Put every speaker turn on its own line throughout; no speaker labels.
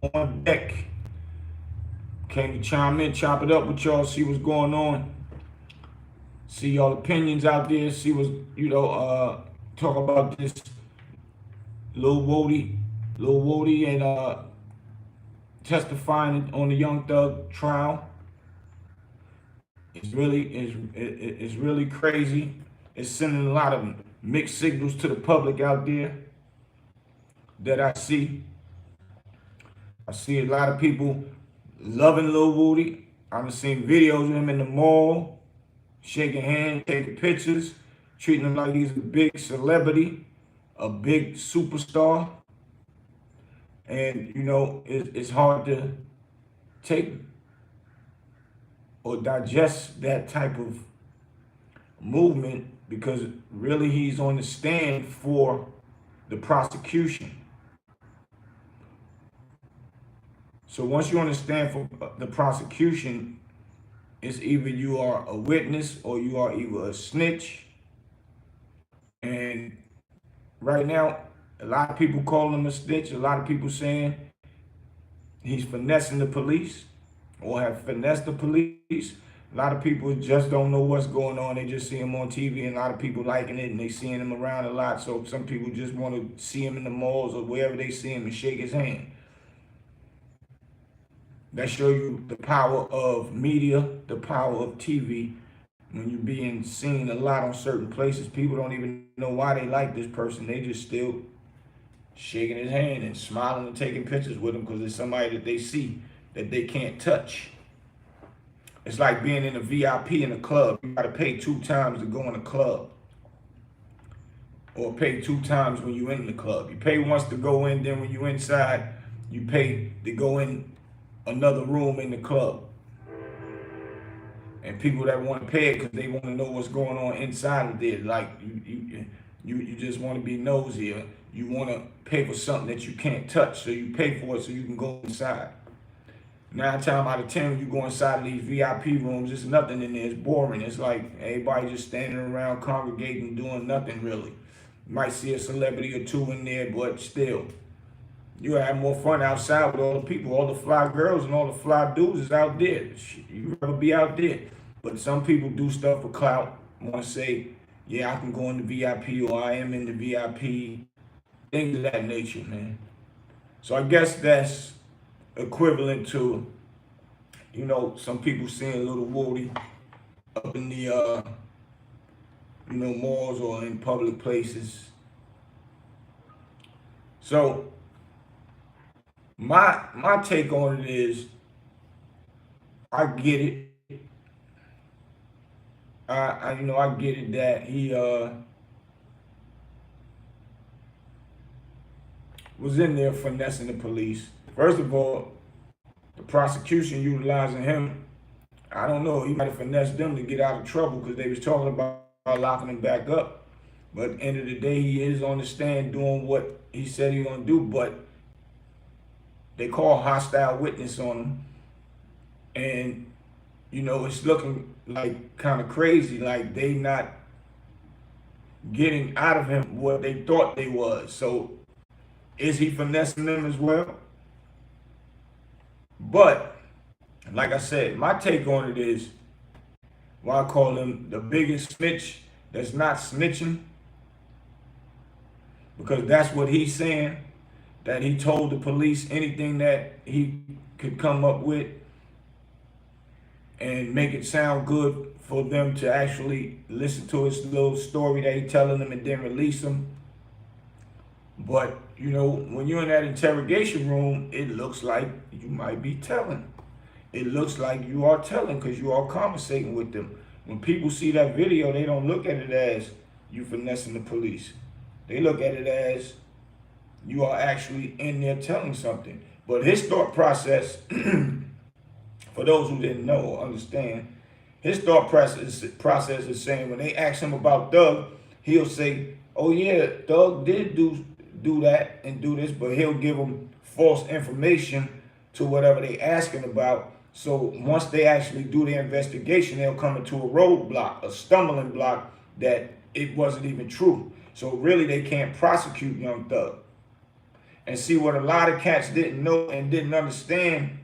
on deck. Came to chime in, chop it up with y'all, see what's going on, see y'all opinions out there, see what's, talk about this Lil Woody, and testifying on the Young Thug trial. It's really crazy. It's sending a lot of mixed signals to the public out there that I see. I see a lot of people loving Lil Woody. I've seen videos of him in the mall, shaking hands, taking pictures, treating him like he's a big celebrity, a big superstar. And, it's hard to take or digest that type of movement because really he's on the stand for the prosecution. So once you understand for the prosecution, it's either you are a witness or you are either a snitch. And right now, a lot of people call him a snitch. A lot of people saying he's finessing the police or have finessed the police. A lot of people just don't know what's going on. They just see him on TV, and a lot of people liking it, and they seeing him around a lot. So some people just want to see him in the malls or wherever they see him and shake his hand. That show you the power of media, the power of TV. When you're being seen a lot on certain places, people don't even know why they like this person. They just still shaking his hand and smiling and taking pictures with him because it's somebody that they see that they can't touch. It's like being in a VIP in a club. You gotta pay 2 times to go in a club. Or pay 2 times when you're in the club. You pay once to go in, then when you're inside, you pay to go in another room in the club. And people that want to pay it because they want to know what's going on inside of there. Like you just want to be nosy. Or you want to pay for something that you can't touch, so you pay for it so you can go inside. 9 times out of 10, when you go inside of these VIP rooms, there's nothing in there. It's boring. It's like everybody just standing around, congregating, doing nothing really. You might see a celebrity or 2 in there, but still. You have more fun outside with all the people, all the fly girls and all the fly dudes is out there. You'd rather be out there. But some people do stuff for clout, want to say, yeah, I can go in the VIP or I am in the VIP, things of that nature, man. So I guess that's equivalent to, some people seeing Lil Woody up in the, malls or in public places. So my take on it is, I get it. I get it that he was in there finessing the police. First of all, the prosecution utilizing him, I don't know, he might have finessed them to get out of trouble because they was talking about locking him back up. But at the end of the day, he is on the stand doing what he said he was gonna do, but they call hostile witness on him. And, it's looking like kind of crazy, like they not getting out of him what they thought they was. So is he finessing them as well? But, like I said, my take on it is, why I call him the biggest snitch that's not snitching, because that's what he's saying, that he told the police anything that he could come up with and make it sound good for them to actually listen to his little story that he's telling them and then release them. But, when you're in that interrogation room, it looks like you might be telling. It looks like you are telling because you are conversating with them. When people see that video, they don't look at it as you finessing the police. They look at it as you are actually in there telling something. But his thought process, for those who didn't know or understand, his thought process is saying when they ask him about Thug, he'll say, oh yeah, Thug did do that and do this, but he'll give them false information to whatever they asking about. So once they actually do their investigation, they'll come into a roadblock, a stumbling block that it wasn't even true. So really they can't prosecute Young Thug. And see what a lot of cats didn't know and didn't understand.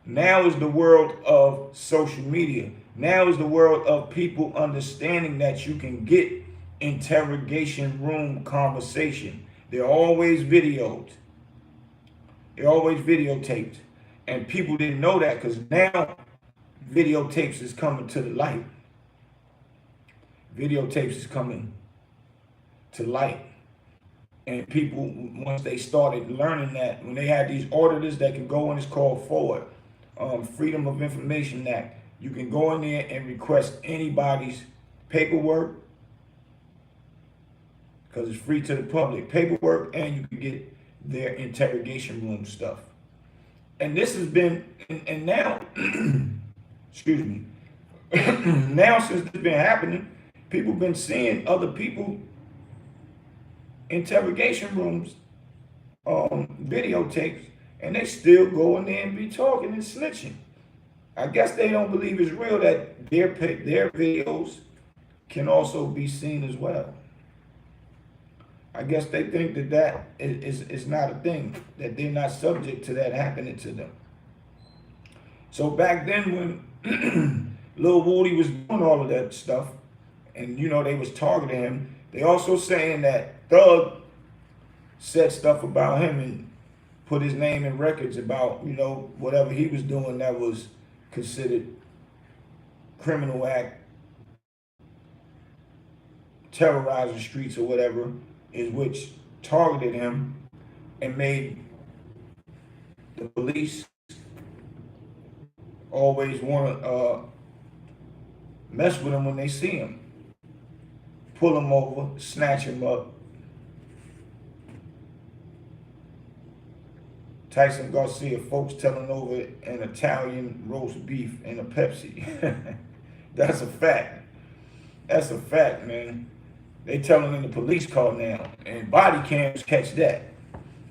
Now is the world of social media. Now is the world of people understanding that you can get interrogation room conversation. They're always videoed. They're always videotaped. And people didn't know that because now videotapes is coming to the light. Videotapes is coming to light. And people, once they started learning that, when they had these auditors that can go in, it's called FOIA, Freedom of Information Act. You can go in there and request anybody's paperwork because it's free to the public, paperwork, and you can get their interrogation room stuff. And this has been, and now, excuse me, now since it's been happening, people been seeing other people interrogation rooms, videotapes, and they still go in there and be talking and snitching. I guess they don't believe it's real that their videos can also be seen as well. I guess they think that that is not a thing, that they're not subject to that happening to them. So back then when Lil Woody was doing all of that stuff, and you know they was targeting him, they also saying that Thug said stuff about him and put his name in records about, you know, whatever he was doing that was considered criminal act, terrorizing streets or whatever, is which targeted him and made the police always want to mess with him when they see him. Pull him over, snatch him up. Tyson Garcia, folks telling over an Italian roast beef and a Pepsi. That's a fact. That's a fact, man. They telling in the police car now, and body cams catch that.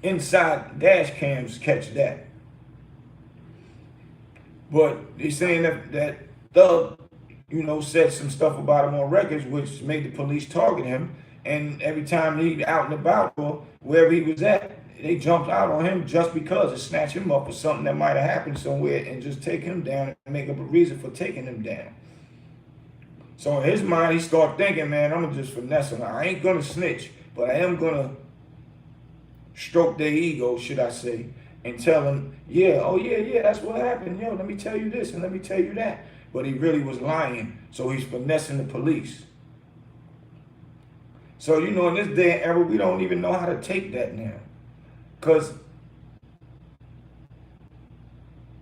Inside dash cams catch that. But they saying that Thug, you know, said some stuff about him on records, which made the police target him. And every time he out and about or wherever he was at, they jumped out on him just because to snatch him up for something that might have happened somewhere and just take him down and make up a reason for taking him down. So in his mind, he started thinking, man, I'm gonna just finesse him. I ain't gonna snitch, but I am gonna stroke their ego, should I say, and tell them, yeah, oh yeah, that's what happened. Yo, let me tell you this and let me tell you that. But he really was lying, so he's finessing the police. So, you know, in this day and era, we don't even know how to take that now. Because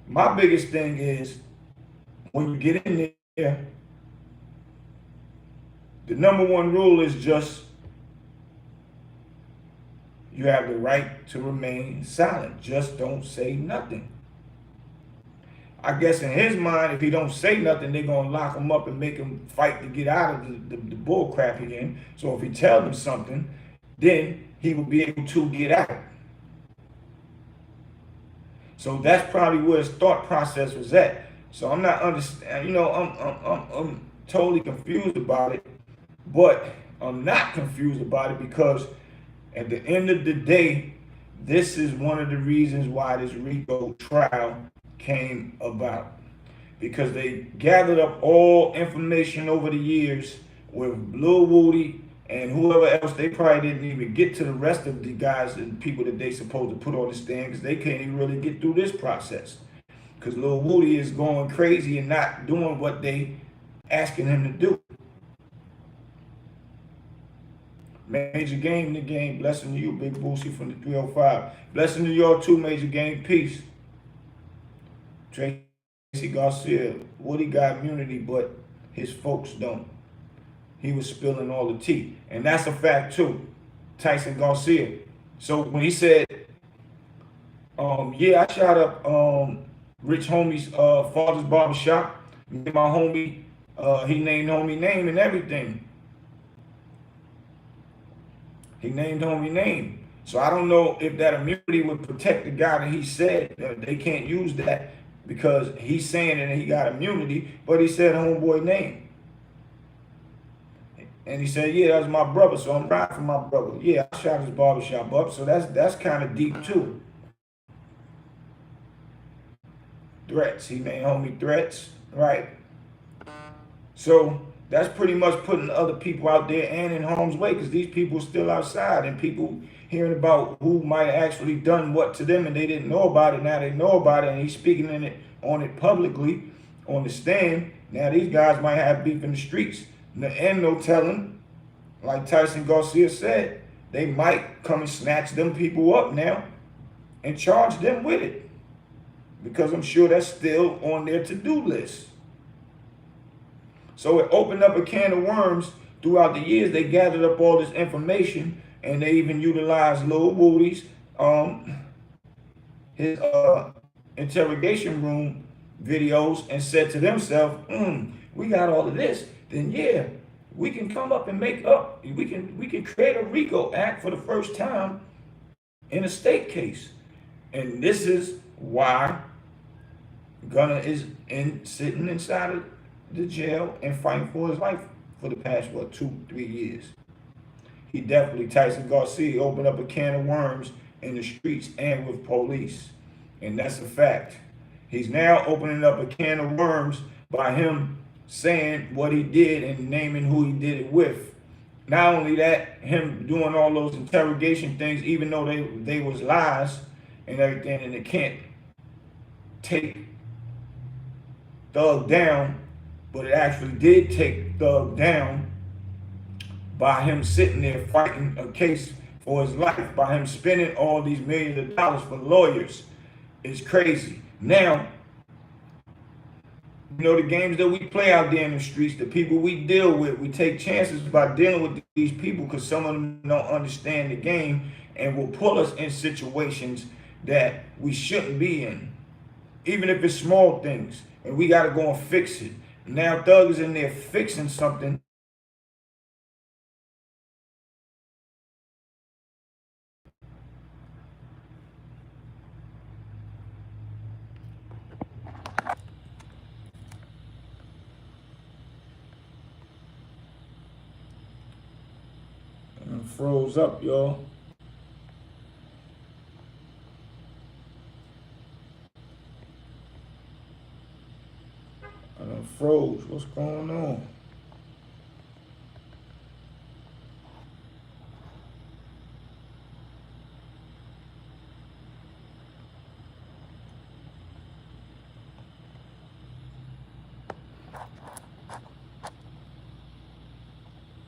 my biggest thing is, when you get in there, the number one rule is just, you have the right to remain silent. Just don't say nothing. I guess in his mind, if he don't say nothing, they're going to lock him up and make him fight to get out of the bull crap he in. So if he tells them something, then he will be able to get out. So that's probably where his thought process was at. So I'm not understand. You know, I'm totally confused about it, but I'm not confused about it because at the end of the day, this is one of the reasons why this RICO trial came about, because they gathered up all information over the years with Lil Woody and whoever else. They probably didn't even get to the rest of the guys and people that they supposed to put on the stand because they can't even really get through this process because Lil Woody is going crazy and not doing what they asking him to do. Major Game, the game. Blessing to you, Big Boosie from the 305. Blessing to y'all too, Major Game. Peace. Tracy Garcia, Woody got immunity, but his folks don't. He was spilling all the tea. And that's a fact too. Tyson Garcia. So when he said, yeah, I shot up Rich Homie's father's barbershop. My homie, he named homie name and everything. He named homie name. So I don't know if that immunity would protect the guy that he said. They can't use that because he's saying that he got immunity, but he said homeboy name. And he said, yeah, that was my brother, so I'm riding for my brother. Yeah, I shot his barbershop up, so that's kind of deep too. Threats, he made homie threats, right? So that's pretty much putting other people out there and in harm's way, because these people are still outside, and people hearing about who might have actually done what to them and they didn't know about it. Now they know about it, and he's speaking on it publicly on the stand. Now these guys might have beef in the streets, and no telling, like Tyson Garcia said, they might come and snatch them people up now and charge them with it, because I'm sure that's still on their to-do list. So it opened up a can of worms. Throughout the years, they gathered up all this information, and they even utilized Lil Woody's his interrogation room videos, and said to themselves, we got all of this, then yeah, we can come up and make up, we can create a RICO act for the first time in a state case. And this is why Gunna is sitting inside of the jail and fighting for his life for the past, 2-3 years. He definitely, Tyson Garcia, opened up a can of worms in the streets and with police. And that's a fact. He's now opening up a can of worms by him saying what he did and naming who he did it with. Not only that, him doing all those interrogation things, even though they was lies and everything, and they can't take Thug down, but it actually did take Thug down by him sitting there fighting a case for his life, by him spending all these millions of dollars for lawyers. It's crazy. Now, the games that we play out there in the streets, the people we deal with, we take chances by dealing with these people, because some of them don't understand the game and will pull us in situations that we shouldn't be in, even if it's small things, and we got to go and fix it. Now Thug is in there fixing something. And froze up, y'all. I done froze. What's going on?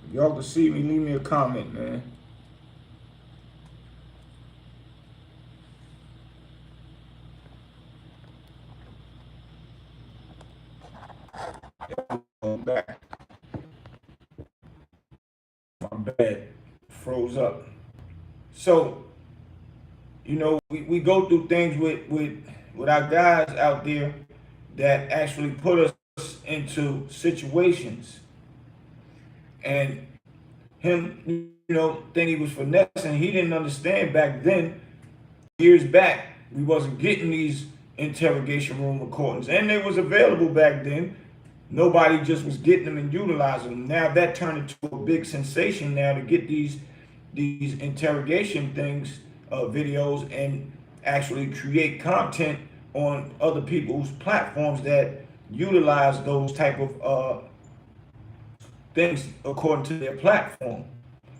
If y'all can see me, leave me a comment, man. Back. My bad. Froze up. So, we go through things with our guys out there that actually put us into situations. And him, think he was finessing. He didn't understand back then, years back, we wasn't getting these interrogation room recordings. And they was available back then. Nobody just was getting them and utilizing them. Now that turned into a big sensation now to get these interrogation things, videos, and actually create content on other people's platforms that utilize those type of things according to their platform.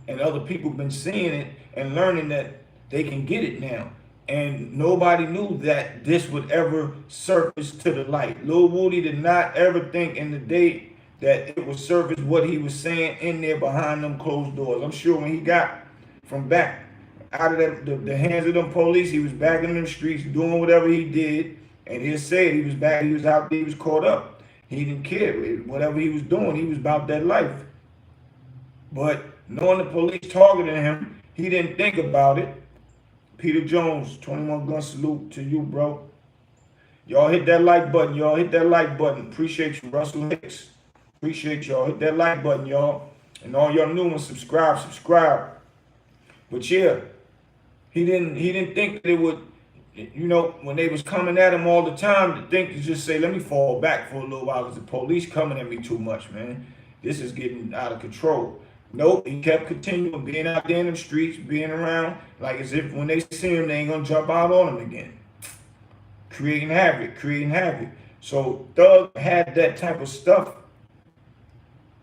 And other people have been seeing it and learning that they can get it now. And nobody knew that this would ever surface to the light. Lil Woody did not ever think in the day that it would surface what he was saying in there behind them closed doors. I'm sure when he got from back out of the hands of them police, he was back in them streets doing whatever he did. And he'll say it, he was back, he was out there, he was caught up. He didn't care. Whatever he was doing, he was about that life. But knowing the police targeting him, he didn't think about it. Peter Jones, 21 gun salute to you, bro. Y'all hit that like button, y'all. Hit that like button. Appreciate you, Russell Hicks. Appreciate y'all. Hit that like button, y'all. And all y'all new ones, subscribe. But yeah, he didn't think that it would, when they was coming at him all the time, to think to just say, let me fall back for a little while because the police coming at me too much, man. This is getting out of control. Nope, he kept continuing being out there in the streets, being around, like as if when they see him, they ain't gonna jump out on him again. Creating havoc, creating havoc. So Thug had that type of stuff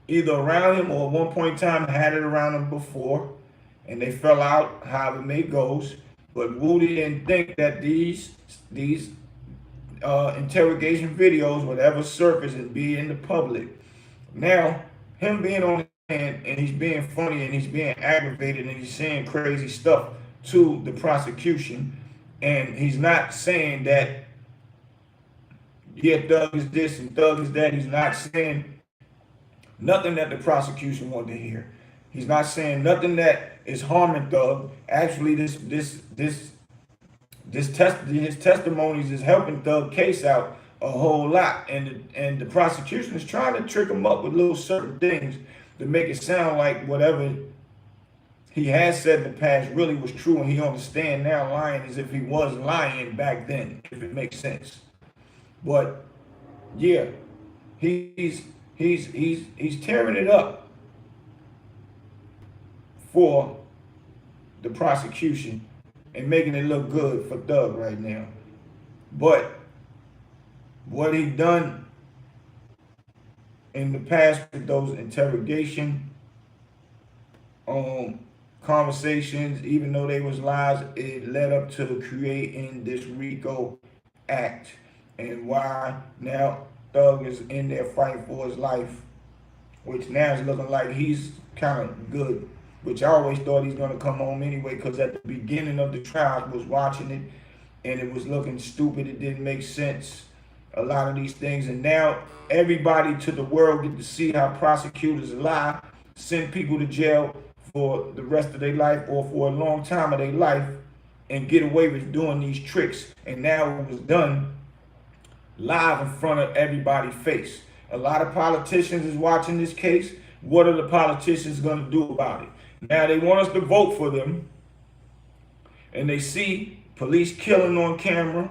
either around him or at one point in time had it around him before, and they fell out, however it may goes. But Woody didn't think that these interrogation videos would ever surface and be in the public. Now, him being on the stand and he's being funny and he's being aggravated and he's saying crazy stuff to the prosecution, and he's not saying that, yeah, Thug is this and Thug is that. He's not saying nothing that the prosecution wanted to hear. He's not saying nothing that is harming Thug. Actually, his testimonies is helping Thug case out a whole lot, and the prosecution is trying to trick him up with little certain things to make it sound like whatever he has said in the past really was true, and he on the stand now lying as if he was lying back then, if it makes sense. But yeah, he's he's tearing it up for the prosecution and making it look good for Thug right now. But what he done in the past with those interrogation conversations, even though they was lies, it led up to creating this RICO act, and why now Thug is in there fighting for his life, which now is looking like he's kind of good, which I always thought he's going to come home anyway, because at the beginning of the trial, I was watching it, and it was looking stupid. It didn't make sense, a lot of these things. And now everybody to the world get to see how prosecutors lie, send people to jail for the rest of their life or for a long time of their life, and get away with doing these tricks. And now it was done live in front of everybody's face. A lot of politicians is watching this case. What are the politicians going to do about it? Now they want us to vote for them, and they see police killing on camera.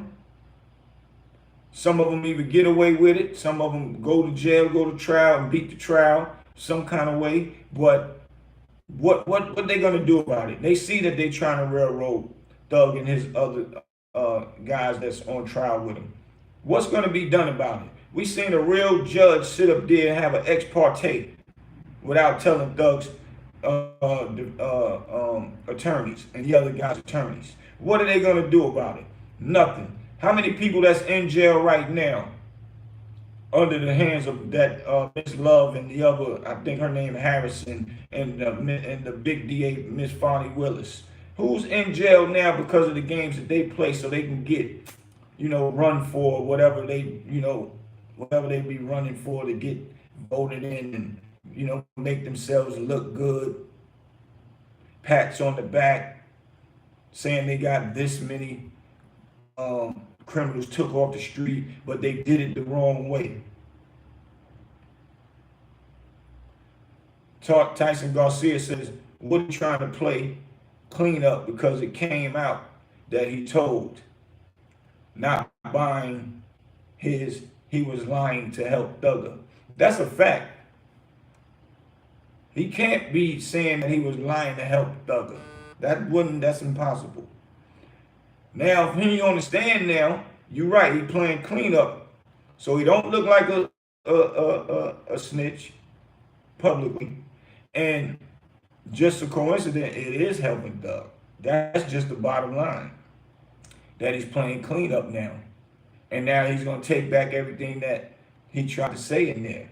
Some of them even get away with it. Some of them go to jail, go to trial, and beat the trial some kind of way. But what they gonna do about it? They see that they trying to railroad Thug and his other guys that's on trial with him. What's gonna be done about it? We seen a real judge sit up there and have an ex parte without telling Thug's attorneys and the other guys' attorneys. What are they gonna do about it? Nothing. How many people that's in jail right now under the hands of that Miss Love and the other, I think her name Harrison, and the big DA Miss Fonnie Willis? Who's in jail now because of the games that they play, so they can get, run for whatever whatever they be running for to get voted in, and make themselves look good, pats on the back, saying they got this many criminals took off the street, but they did it the wrong way. Tyson Garcia says, what are you trying to play clean up because it came out that he told not buying he was lying to help Thugger. That's a fact. He can't be saying that he was lying to help Thugger. That's impossible. Now, if he on the stand now, you're right, he playing cleanup. So he don't look like a snitch publicly. And just a coincidence, it is helping Thug. That's just the bottom line. That he's playing cleanup now. And now he's going to take back everything that he tried to say in there.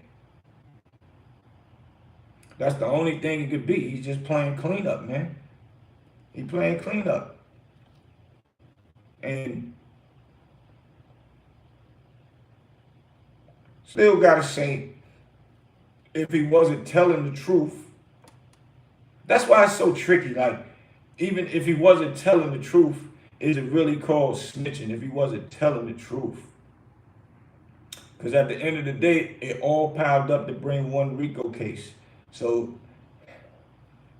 That's the only thing it could be. He's just playing cleanup, man. He playing cleanup. And still gotta say, if he wasn't telling the truth, that's why it's so tricky. Like, even if he wasn't telling the truth, is it really called snitching if he wasn't telling the truth? Because at the end of the day, it all piled up to bring one RICO case. So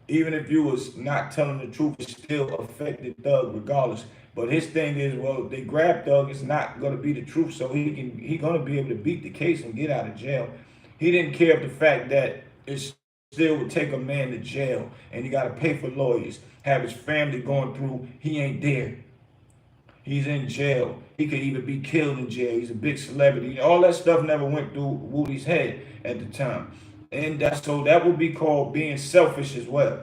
even if you was not telling the truth, it still affected Thug regardless. But his thing is, well, they grabbed Thug, it's not gonna be the truth, so he gonna be able to beat the case and get out of jail. He didn't care of the fact that it's still would take a man to jail, and you got to pay for lawyers, have his family going through. He ain't there. He's in jail. He could even be killed in jail. He's a big celebrity. All that stuff never went through Woody's head at the time. And so that would be called being selfish as well.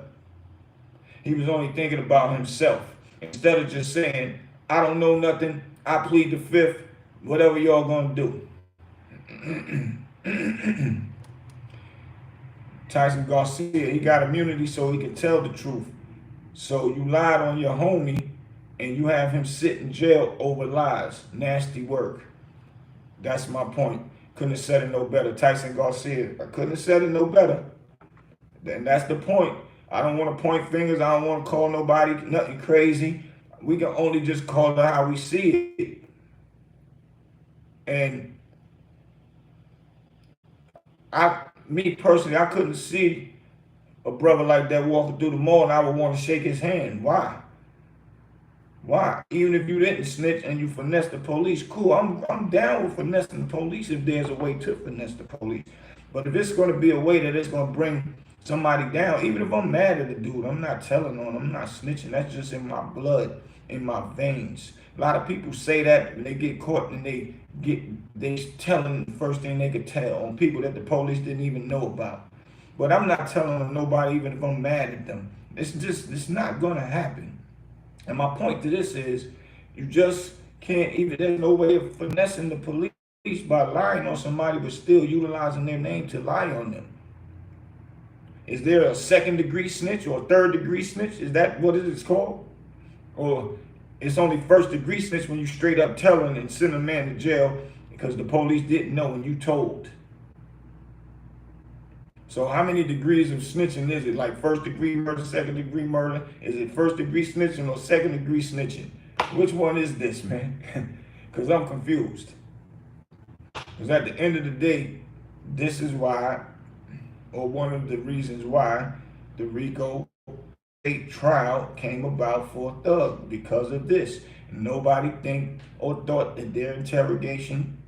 He was only thinking about himself. Instead of just saying, I don't know nothing, I plead the fifth, whatever y'all gonna do. Tyson Garcia, he got immunity so he can tell the truth. So you lied on your homie and you have him sit in jail over lies. Nasty work. That's my point. Couldn't have said it no better. Tyson Garcia, I couldn't have said it no better. And that's the point. I don't want to point fingers. I don't want to call nobody nothing crazy. We can only just call it how we see it. And me personally, I couldn't see a brother like that walking through the mall and I would want to shake his hand. Why? Why? Even if you didn't snitch and you finesse the police, cool. I'm down with finessing the police if there's a way to finesse the police. But if it's going to be a way that it's going to bring somebody down, even if I'm mad at the dude, I'm not telling on him, I'm not snitching. That's just in my blood, in my veins. A lot of people say that when they get caught and they telling the first thing they could tell on people that the police didn't even know about. But I'm not telling on nobody even if I'm mad at them. It's not going to happen. And my point to this is, you just can't even, there's no way of finessing the police by lying on somebody but still utilizing their name to lie on them. Is there a second-degree snitch or a third-degree snitch? Is that what it is called? Or it's only first-degree snitch when you straight up telling and send a man to jail because the police didn't know and you told. So how many degrees of snitching is it? Like first-degree murder, second-degree murder? Is it first-degree snitching or second-degree snitching? Which one is this, man? Because I'm confused. Because at the end of the day, this is why, or one of the reasons why, the RICO state trial came about for Thug, because of this. Nobody think or thought that their interrogation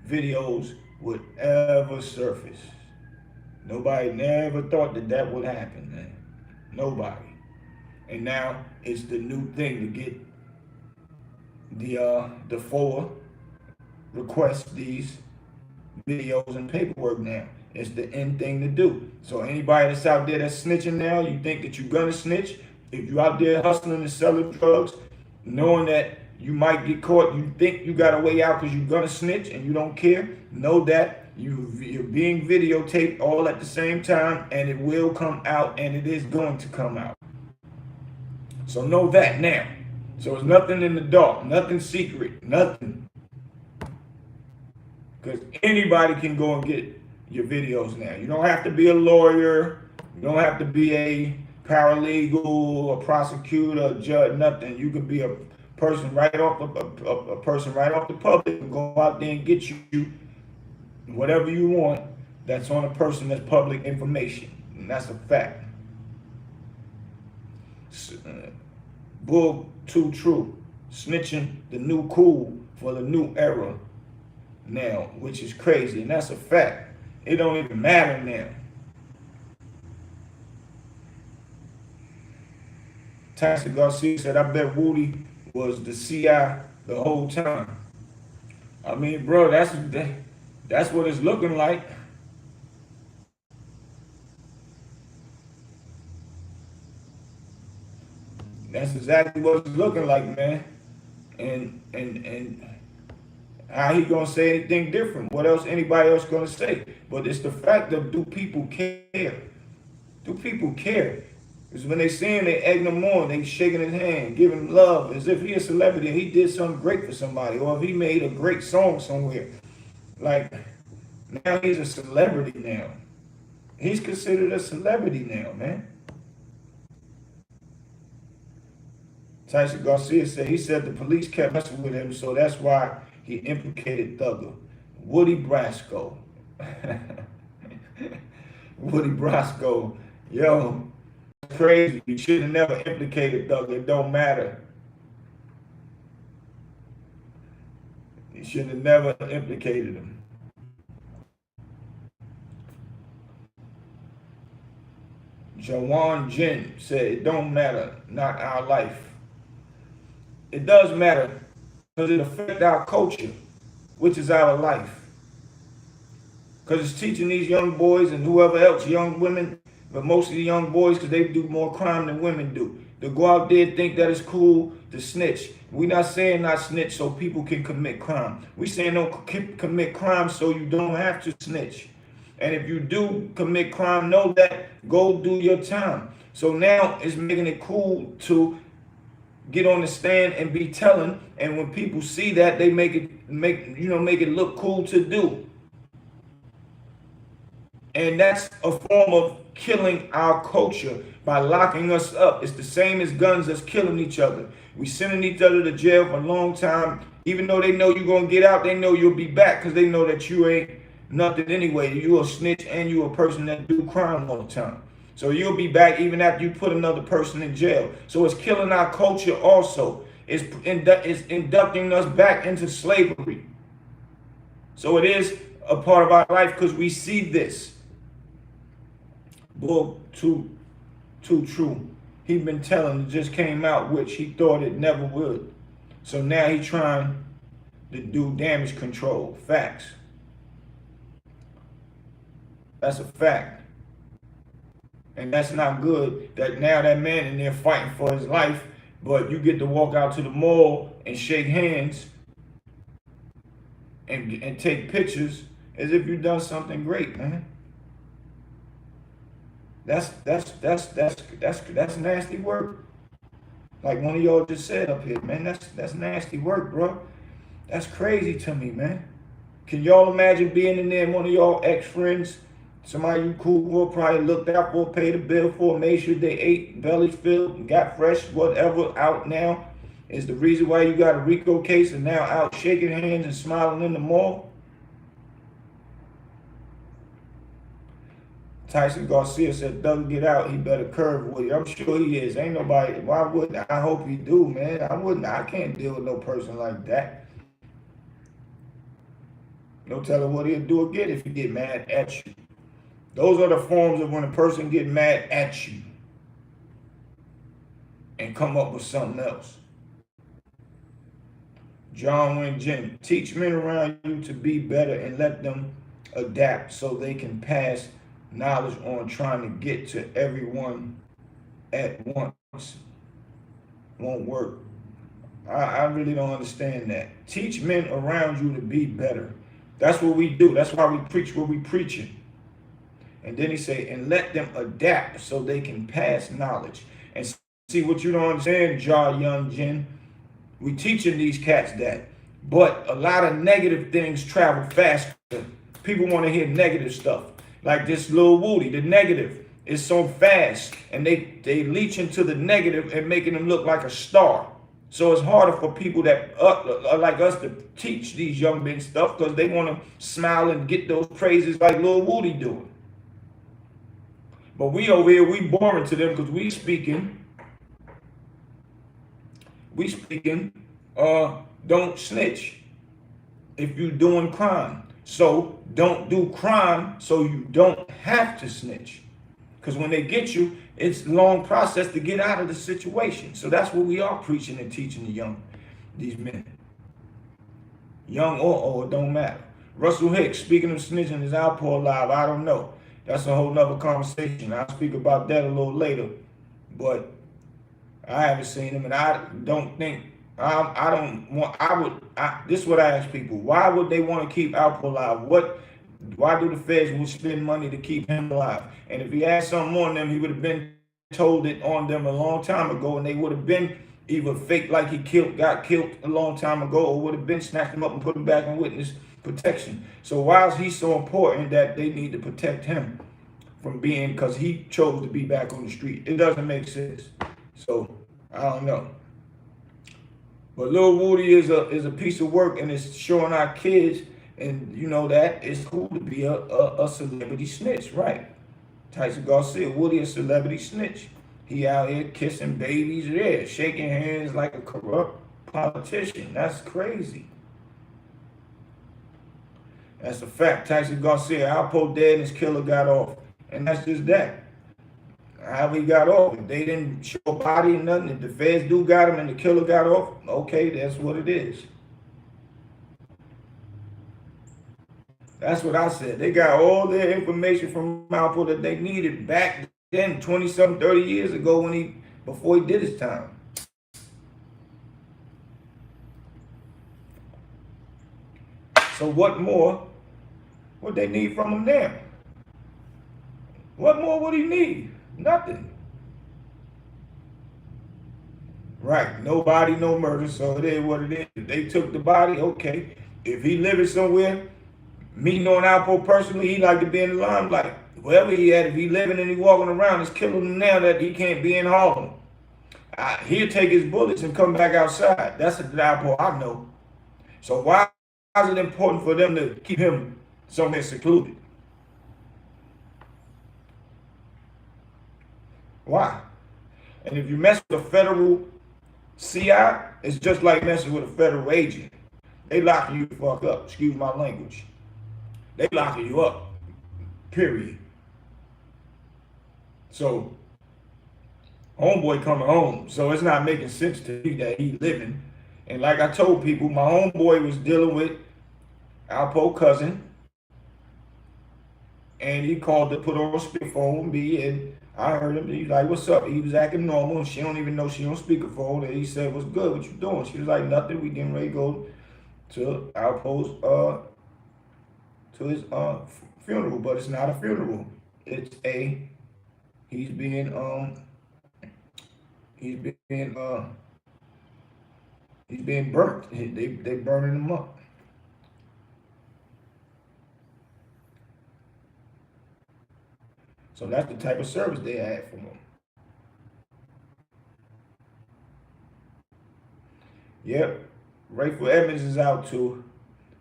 videos would ever surface. Nobody never thought that that would happen, man. Nobody. And now it's the new thing to get the FOA request these videos and paperwork now. It's the end thing to do. So anybody that's out there that's snitching now, you think that you're gonna snitch? If you're out there hustling and selling drugs, knowing that you might get caught, you think you got a way out because you're gonna snitch and you don't care, know that you're being videotaped all at the same time, and it will come out, and it is going to come out. So know that now. So it's nothing in the dark, nothing secret, nothing. Because anybody can go and get your videos now. You don't have to be a lawyer. You don't have to be a paralegal, a prosecutor, a judge, nothing. You could be a person right off a person right off the public and go out there and get you whatever you want that's on a person that's public information. And that's a fact. Bull too true. Snitching the new cool for the new era now, which is crazy, and that's a fact. It don't even matter now. Tyson Garcia said, I bet Woody was the CI the whole time. I mean, bro, that's what it's looking like. That's exactly what it's looking like, man. And how he gonna say anything different? What else anybody else gonna say? But it's the fact of, do people care? Do people care? Because when they see him, they egging him on, they shaking his hand, giving him love, as if he a celebrity and he did something great for somebody, or if he made a great song somewhere. Like, now he's a celebrity now. He's considered a celebrity now, man. Tyson Garcia said, he said the police kept messing with him, so that's why he implicated Thugger. Woody Brasco. Woody Brasco. Yo, crazy. You should have never implicated Thugger. It don't matter. He should have never implicated him. Jawan Jin said, it don't matter, not our life. It does matter because it affects our culture, which is our life. Because it's teaching these young boys and whoever else, young women, but mostly young boys because they do more crime than women do. To go out there and think that it's cool to snitch. We're not saying not snitch so people can commit crime. We're saying don't commit crime so you don't have to snitch. And if you do commit crime, know that, go do your time. So now it's making it cool to get on the stand and be telling. And when people see that, they make it look cool to do. And that's a form of killing our culture by locking us up. It's the same as guns that's killing each other. We sending each other to jail for a long time. Even though they know you're going to get out, they know you'll be back because they know that you ain't nothing anyway. You're a snitch and you're a person that do crime all the time. So you'll be back even after you put another person in jail. So it's killing our culture also. It's inducting us back into slavery. So it is a part of our life because we see this. Bull, too true. He been telling, it just came out, which he thought it never would. So now he trying to do damage control. Facts. That's a fact. And that's not good that now that man in there fighting for his life, but you get to walk out to the mall and shake hands and take pictures as if you've done something great, man. That's nasty work. Like one of y'all just said up here, man. That's nasty work, bro. That's crazy to me, man. Can y'all imagine being in there and one of y'all ex-friends, somebody you cool with, probably looked out for, paid a bill for, made sure they ate, bellies filled, got fresh, whatever, out now, is the reason why you got a RICO case and now out shaking hands and smiling in the mall? Tyson Garcia said, Thug get out, he better curve Woody. I'm sure he is. Ain't nobody, why wouldn't I? Hope he do, man. I can't deal with no person like that. No telling what he'll do again if he get mad at you. Those are the forms of when a person get mad at you and come up with something else. John Wayne Jim, teach men around you to be better and let them adapt so they can pass knowledge on. Trying to get to everyone at once won't work. I really don't understand that. Teach men around you to be better. That's what we do. That's why we preach what we preaching. And then he say, and let them adapt so they can pass knowledge. And see, what you don't understand, Young Jin, we teaching these cats that, but a lot of negative things travel faster. People want to hear negative stuff. Like this Lil Woody, the negative is so fast, and they leech into the negative and making them look like a star. So it's harder for people that like us to teach these young men stuff because they want to smile and get those praises like Lil Woody doing. But we over here, we boring to them because we speaking, don't snitch if you doing crime. So don't do crime so you don't have to snitch. Because when they get you, it's a long process to get out of the situation. So that's what we are preaching and teaching these men. Young or old, it don't matter. Russell Hicks, speaking of snitching, is Outpour alive? I don't know. That's a whole nother conversation. I'll speak about that a little later. But I haven't seen him, and I don't think, this is what I ask people. Why would they want to keep Outpour alive? Why do the feds would spend money to keep him alive? And if he had something on them, he would have been told it on them a long time ago, and they would have been either fake like he got killed a long time ago, or would have been snatched him up and put him back in witness protection. So why is he so important that they need to protect him from being, because he chose to be back on the street? It doesn't make sense. So I don't know. But Lil Woody is a piece of work, and it's showing our kids, and you know that it's cool to be a celebrity snitch, right? Tyson Garcia, Woody, a celebrity snitch. He out here kissing babies, shaking hands like a corrupt politician. That's crazy. That's a fact. Tyson Garcia, Alpo dead and his killer got off. And that's just that. How he got off. If they didn't show a body or nothing, if the feds do got him and the killer got off, okay, that's what it is. That's what I said. They got all their information from Alpo that they needed back then, 20 something, 30 years ago before he did his time. So what more would they need from him now? What more would he need? Nothing. Right. No body, no murder. So it is what it is. If they took the body, okay. If he living somewhere, me knowing Alpo personally, he like to be in the limelight. Wherever he at, if he living and he walking around, it's killing him now that he can't be in Harlem. He'll take his bullets and come back outside. That's the Alpo I know. So why is it important for them to keep him somewhere secluded? Why? And if you mess with a federal CI, it's just like messing with a federal agent. They locking you the fuck up. Excuse my language. They locking you up. Period. So, homeboy coming home. So it's not making sense to me that he living. And like I told people, my homeboy was dealing with Alpo cousin. And he called to put on speakerphone me, and I heard him. He's like, "What's up?" He was acting normal, and she don't even know she on speakerphone. And he said, "What's good? What you doing?" She was like, "Nothing. We getting ready to go to Alpo's to his funeral, but it's not a funeral. It's a he's being he's being he's being burnt. They burning him up." So that's the type of service they had for him. Yep. Rayful Edmonds is out too.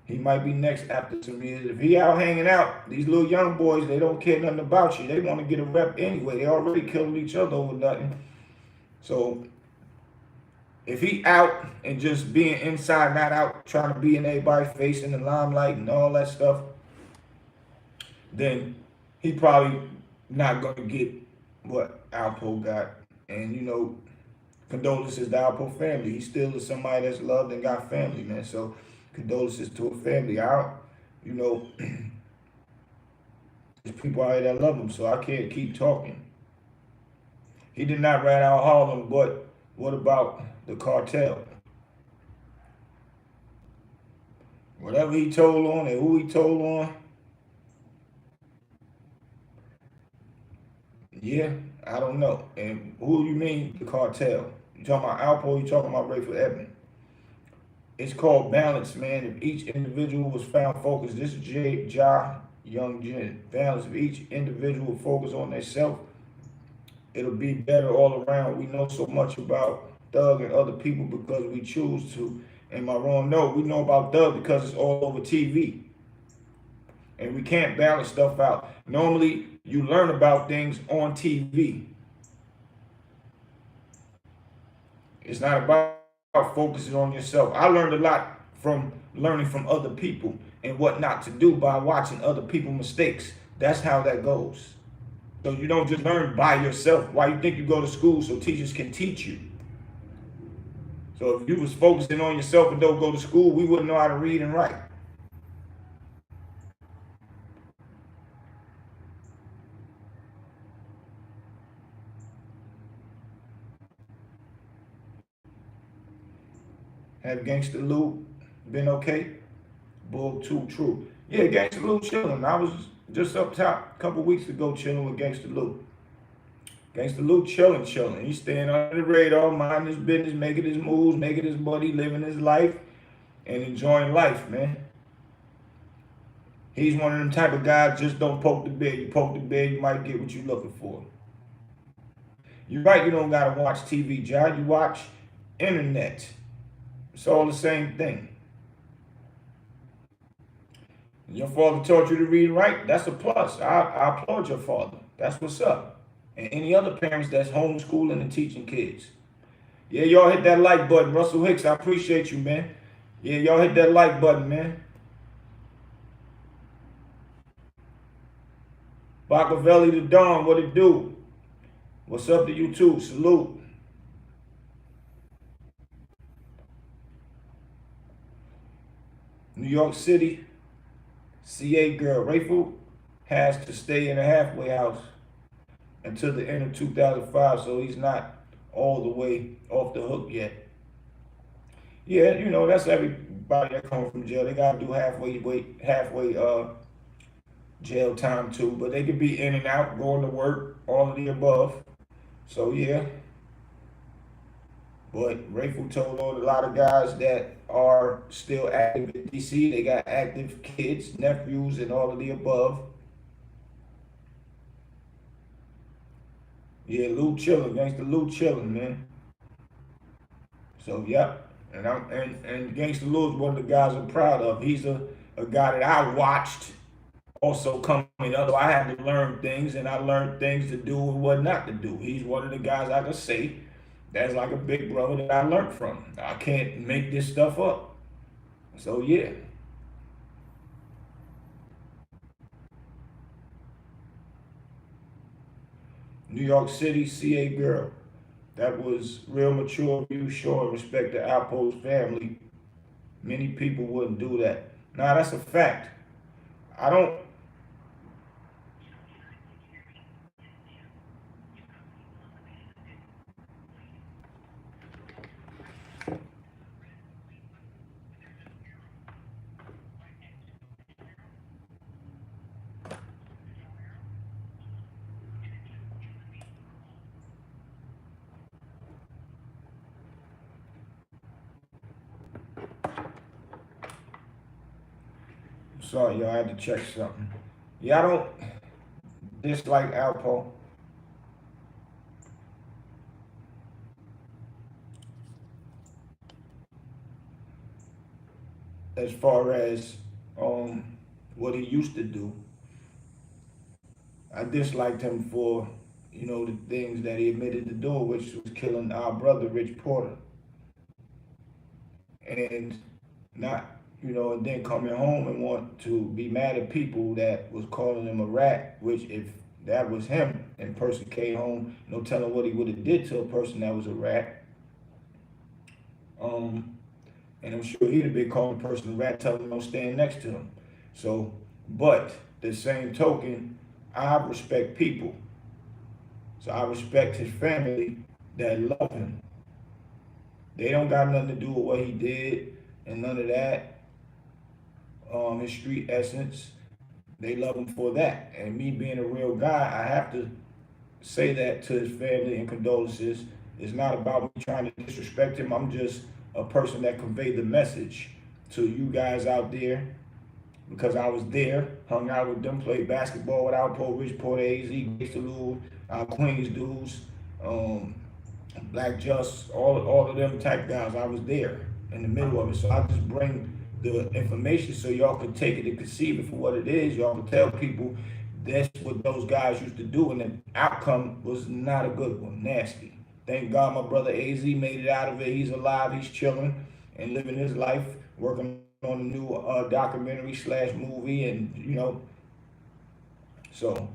He might be next after some years. If he out hanging out, these little young boys, they don't care nothing about you. They want to get a rep anyway. They already killing each other over nothing. So if he out and just being inside, not out, trying to be in everybody's face in the limelight and all that stuff, then he probably not gonna get what Alpo got. And condolences to Alpo family. He still is somebody that's loved and got family, man. So condolences to a family. There's people out here that love him, so I can't keep talking. He did not rat out Harlem, but what about the cartel? Whatever he told on and who he told on, yeah, I don't know. And who you mean the cartel? You talking about Alpo? You talking about Rayful Edmonds? It's called balance, man. If each individual was found focused, this is Young Jin. Balance. If each individual focus on themselves, it'll be better all around. We know so much about Thug and other people because we choose to. Am I wrong? No, we know about Thug because it's all over TV. And we can't balance stuff out. Normally, you learn about things on TV. It's not about focusing on yourself. I learned a lot from learning from other people and what not to do by watching other people's mistakes. That's how that goes. So you don't just learn by yourself. Why you think you go to school so teachers can teach you? So if you was focusing on yourself and don't go to school, we wouldn't know how to read and write. Have Gangsta Lou been okay? Bull too true. Yeah, Gangsta Lou chilling. I was just up top a couple weeks ago chilling with Gangsta Lou. Gangsta Lou chilling. He's staying under the radar, minding his business, making his moves, making his money, living his life, and enjoying life, man. He's one of them type of guys, just don't poke the bear. You poke the bear, you might get what you're looking for. You're right, you don't gotta watch TV, John. You watch internet. It's all the same thing. Your father taught you to read and write. That's a plus. I applaud your father. That's what's up. And any other parents that's homeschooling and teaching kids. Yeah, y'all hit that like button. Russell Hicks, I appreciate you, man. Yeah, y'all hit that like button, man. Machiavelli the Don, what it do? What's up to you too? Salute. New York City, CA girl. Rayful has to stay in a halfway house until the end of 2005, so he's not all the way off the hook yet. Yeah, you know, that's everybody that comes from jail. They gotta do halfway jail time too, but they could be in and out, going to work, all of the above. So yeah, but Rayful told on a lot of guys that are still active in DC. They got active kids, nephews, and all of the above. Yeah, Lou chilling, gangsta Lou chilling, man. So yep, and gangsta Lou is one of the guys I'm proud of. He's a guy that I watched also coming up. So I had to learn things, and I learned things to do and what not to do. He's one of the guys I could say that's like a big brother that I learned from. I can't make this stuff up. So yeah. New York City, CA girl. That was real mature view, showing respect to Alpo's family. Many people wouldn't do that. Nah, that's a fact. I don't. Sorry, y'all. I had to check something. Yeah, I don't dislike Alpo as far as um what he used to do. I disliked him for, you know, the things that he admitted to doing, which was killing our brother Rich Porter, and not, you know, and then coming home and want to be mad at people that was calling him a rat. Which, if that was him, and person came home, no telling what he would have did to a person that was a rat. Um, and I'm sure he'd have been calling a person a rat, telling him don't stand next to him. So, but the same token, I respect people. So I respect his family that love him. They don't got nothing to do with what he did and none of that. His street essence, they love him for that. And me being a real guy, I have to say that to his family and condolences. It's not about me trying to disrespect him. I'm just a person that conveyed the message to you guys out there, because I was there, hung out with them, played basketball with Alpo, Rich Port, AZ, Salud, our Queens dudes, Black Just, all of them type guys. I was there in the middle of it. So I just bring the information so y'all can take it and conceive it for what it is. Y'all can tell people that's what those guys used to do, and the outcome was not a good one, nasty. Thank God my brother AZ made it out of it. He's alive, he's chilling and living his life, working on a new documentary slash movie, and you know, so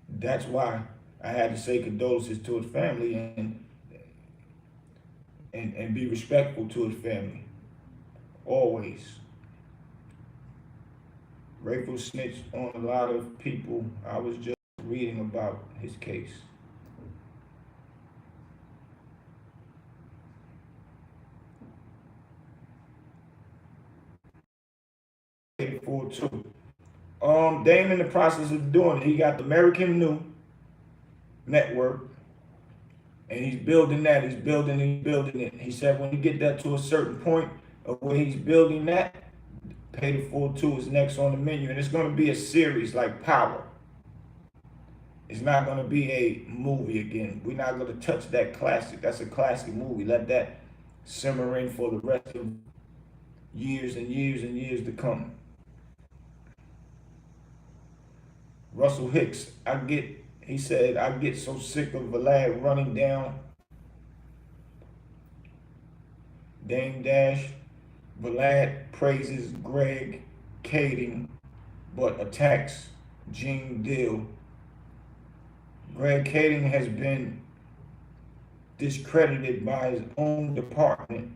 that's why I had to say condolences to his family, and be respectful to his family always. Rayful snitched on a lot of people. I was just reading about his case. For too. Dame in the process of doing it. He got the American New Network, and he's building that. He's building it. He said when he get that to a certain point of where he's building that, Pay the Full 2 is next on the menu, and it's going to be a series like Power. It's not going to be a movie again. We're not going to touch that classic. That's a classic movie. Let that simmer in for the rest of years and years and years to come. Russell Hicks, he said, I get so sick of Vlad running down Dame Dash Vlad praises Greg Kading but attacks Gene Deal. Greg Kading has been discredited by his own department,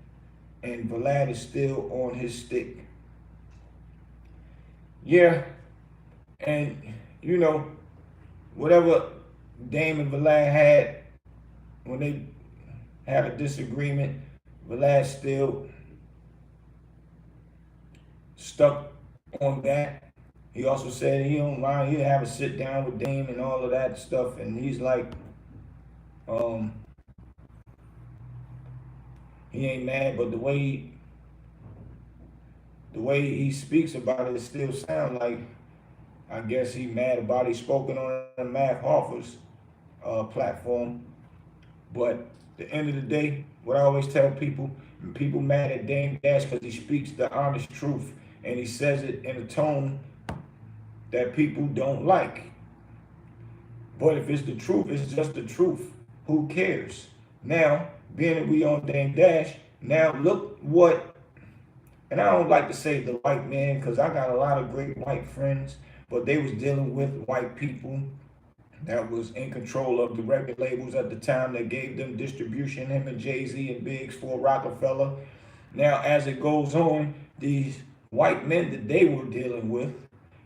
and Vlad is still on his stick. Yeah, and you know, whatever Dame and Vlad had when they had a disagreement, Vlad still stuck on that. He also said he don't mind, he'll have a sit down with Dame and all of that stuff, and he's like, um, he ain't mad, but the way he speaks about it still sound like, I guess he mad about it. He spoken on the Math Hoffer's platform. But at the end of the day, what I always tell people, people mad at Dame Dash because he speaks the honest truth and he says it in a tone that people don't like. But if it's the truth, it's just the truth. Who cares? Now, being that we on Dame Dash, now look what, and I don't like to say the white man because I got a lot of great white friends, but they was dealing with white people that was in control of the record labels at the time that gave them distribution, him and Jay-Z and Biggs for Rockefeller. Now, as it goes on, these white men that they were dealing with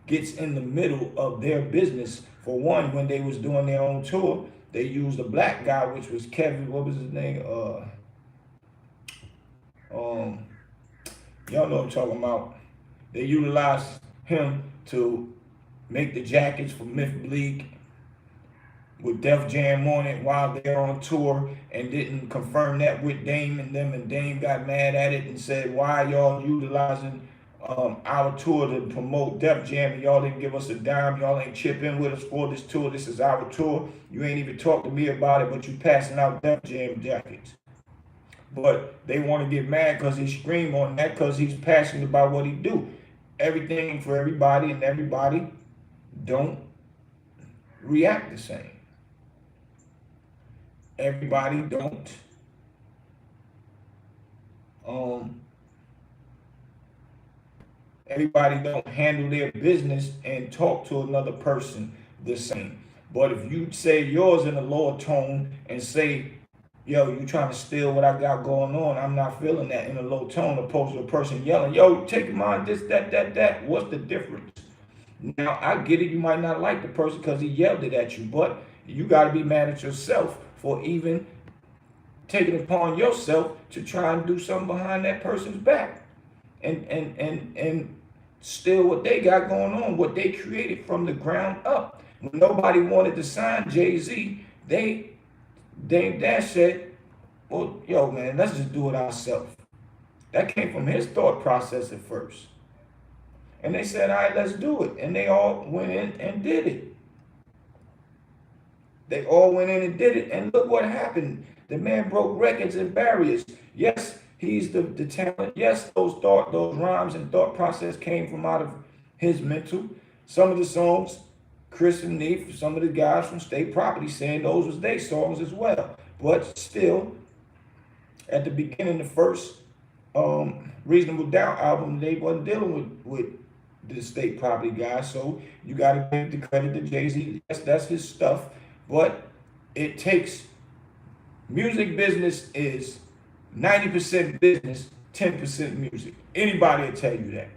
gets in the middle of their business. For one, when they was doing their own tour, they used a black guy, which was Kevin, what was his name? Um, y'all know what I'm talking about. They utilized him to make the jackets for Myth Bleak with Def Jam on it while they're on tour, and didn't confirm that with Dame and them, and Dame got mad at it and said, why y'all utilizing our tour to promote Def Jam and y'all didn't give us a dime, y'all ain't chip in with us for this tour, this is our tour, you ain't even talk to me about it, but you passing out Def Jam jackets. But they want to get mad because he scream on that because he's passionate about what he do. Everything for everybody, and everybody don't react the same. Everybody don't everybody don't handle their business and talk to another person the same. But if you say yours in a lower tone and say, yo, you trying to steal what I got going on, I'm not feeling that, in a low tone, opposed to a person yelling, yo, take mine, this, that. What's the difference? Now, I get it, you might not like the person because he yelled it at you, but you got to be mad at yourself for even taking it upon yourself to try and do something behind that person's back and steal what they got going on, what they created from the ground up. When nobody wanted to sign Jay-Z, Dame Dash said, well, yo, man, let's just do it ourselves. That came from his thought process at first. And they said, all right, let's do it. And they all went in and did it. They all went in and did it. And look what happened. The man broke records and barriers. Yes, he's the talent. Yes, those rhymes and thought process came from out of his mental. Some of the songs, Chris and Neef, some of the guys from State Property saying those was their songs as well. But still, at the beginning, the first Reasonable Doubt album, they wasn't dealing with the State Property guys. So you got to give the credit to Jay-Z. Yes, that's his stuff. But it takes, music business is 90% business, 10% music. Anybody will tell you that.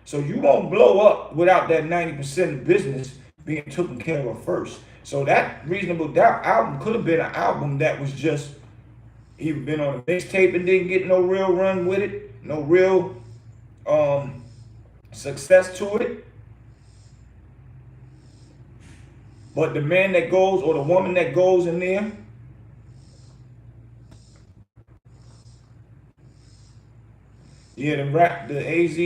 So you won't blow up without that 90% of business being taken care of first. So that Reasonable Doubt album could have been an album that was just even been on a mixtape and didn't get no real run with it, no real success to it. But the man that goes, or the woman that goes in there, yeah, the AZ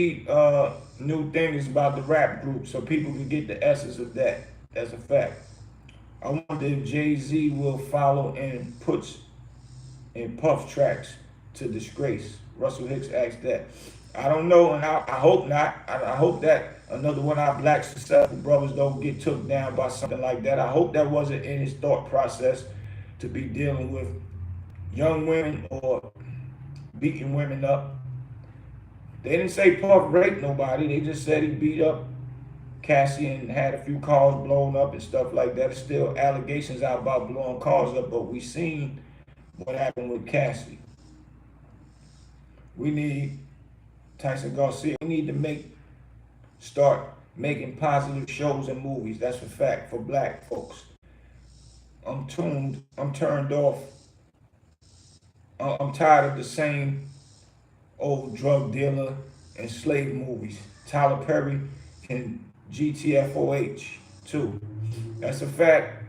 new thing is about the rap group, so people can get the essence of that. That's a fact. I wonder if Jay-Z will follow and puts in Puff tracks to disgrace. Russell Hicks asked that. I don't know, and I hope not. I hope that another one of our black successful brothers don't get took down by something like that. I hope that wasn't in his thought process to be dealing with young women or beating women up They didn't say Puff raped nobody. They just said he beat up Cassie and had a few cars blown up and stuff like that. There's still allegations out about blowing cars up, but we seen what happened with Cassie. We need Tyson Garcia. We need to start making positive shows and movies. That's a fact for black folks. I'm turned off. I'm tired of the same old drug dealer and slave movies. Tyler Perry can GTFOH too. That's a fact.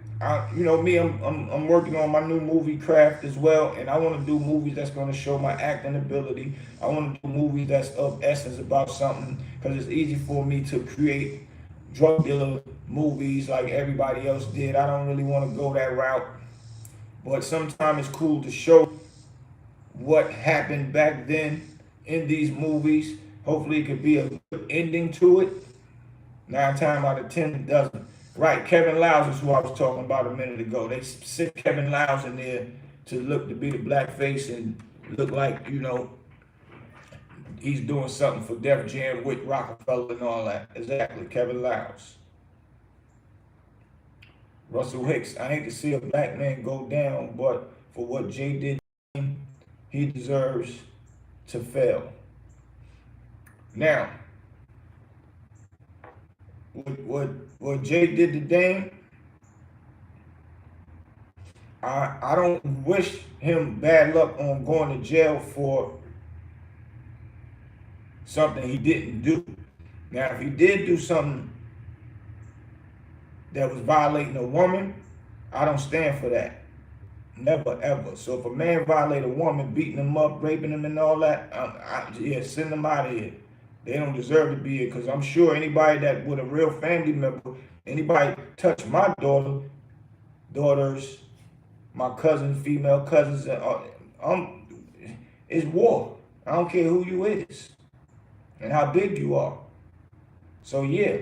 You know me, I'm working on my new movie craft as well, and I want to do movies that's going to show my acting ability. I want to do movies that's of essence about something, because it's easy for me to create drug dealer movies like everybody else did. I don't really want to go that route, but sometimes it's cool to show what happened back then in these movies. Hopefully it could be a good ending to it. 9 times out of 10 it doesn't. Right, Kevin Liles is who I was talking about a minute ago. They sit Kevin Liles in there to be the black face and look like, you know, he's doing something for Def Jam with Rockefeller and all that. Exactly, Kevin Liles. Russell Hicks, I hate to see a black man go down, but for what Jay did, he deserves to fail. Now, what Jay did to Dame, I don't wish him bad luck on going to jail for something he didn't do. Now, if he did do something that was violating a woman, I don't stand for that. Never, ever. So if a man violate a woman, beating him up, raping him and all that, yeah, send them out of here. They don't deserve to be here, because I'm sure anybody that with a real family member, anybody touch my daughters, my cousins, female cousins, it's war. I don't care who you is and how big you are. So yeah,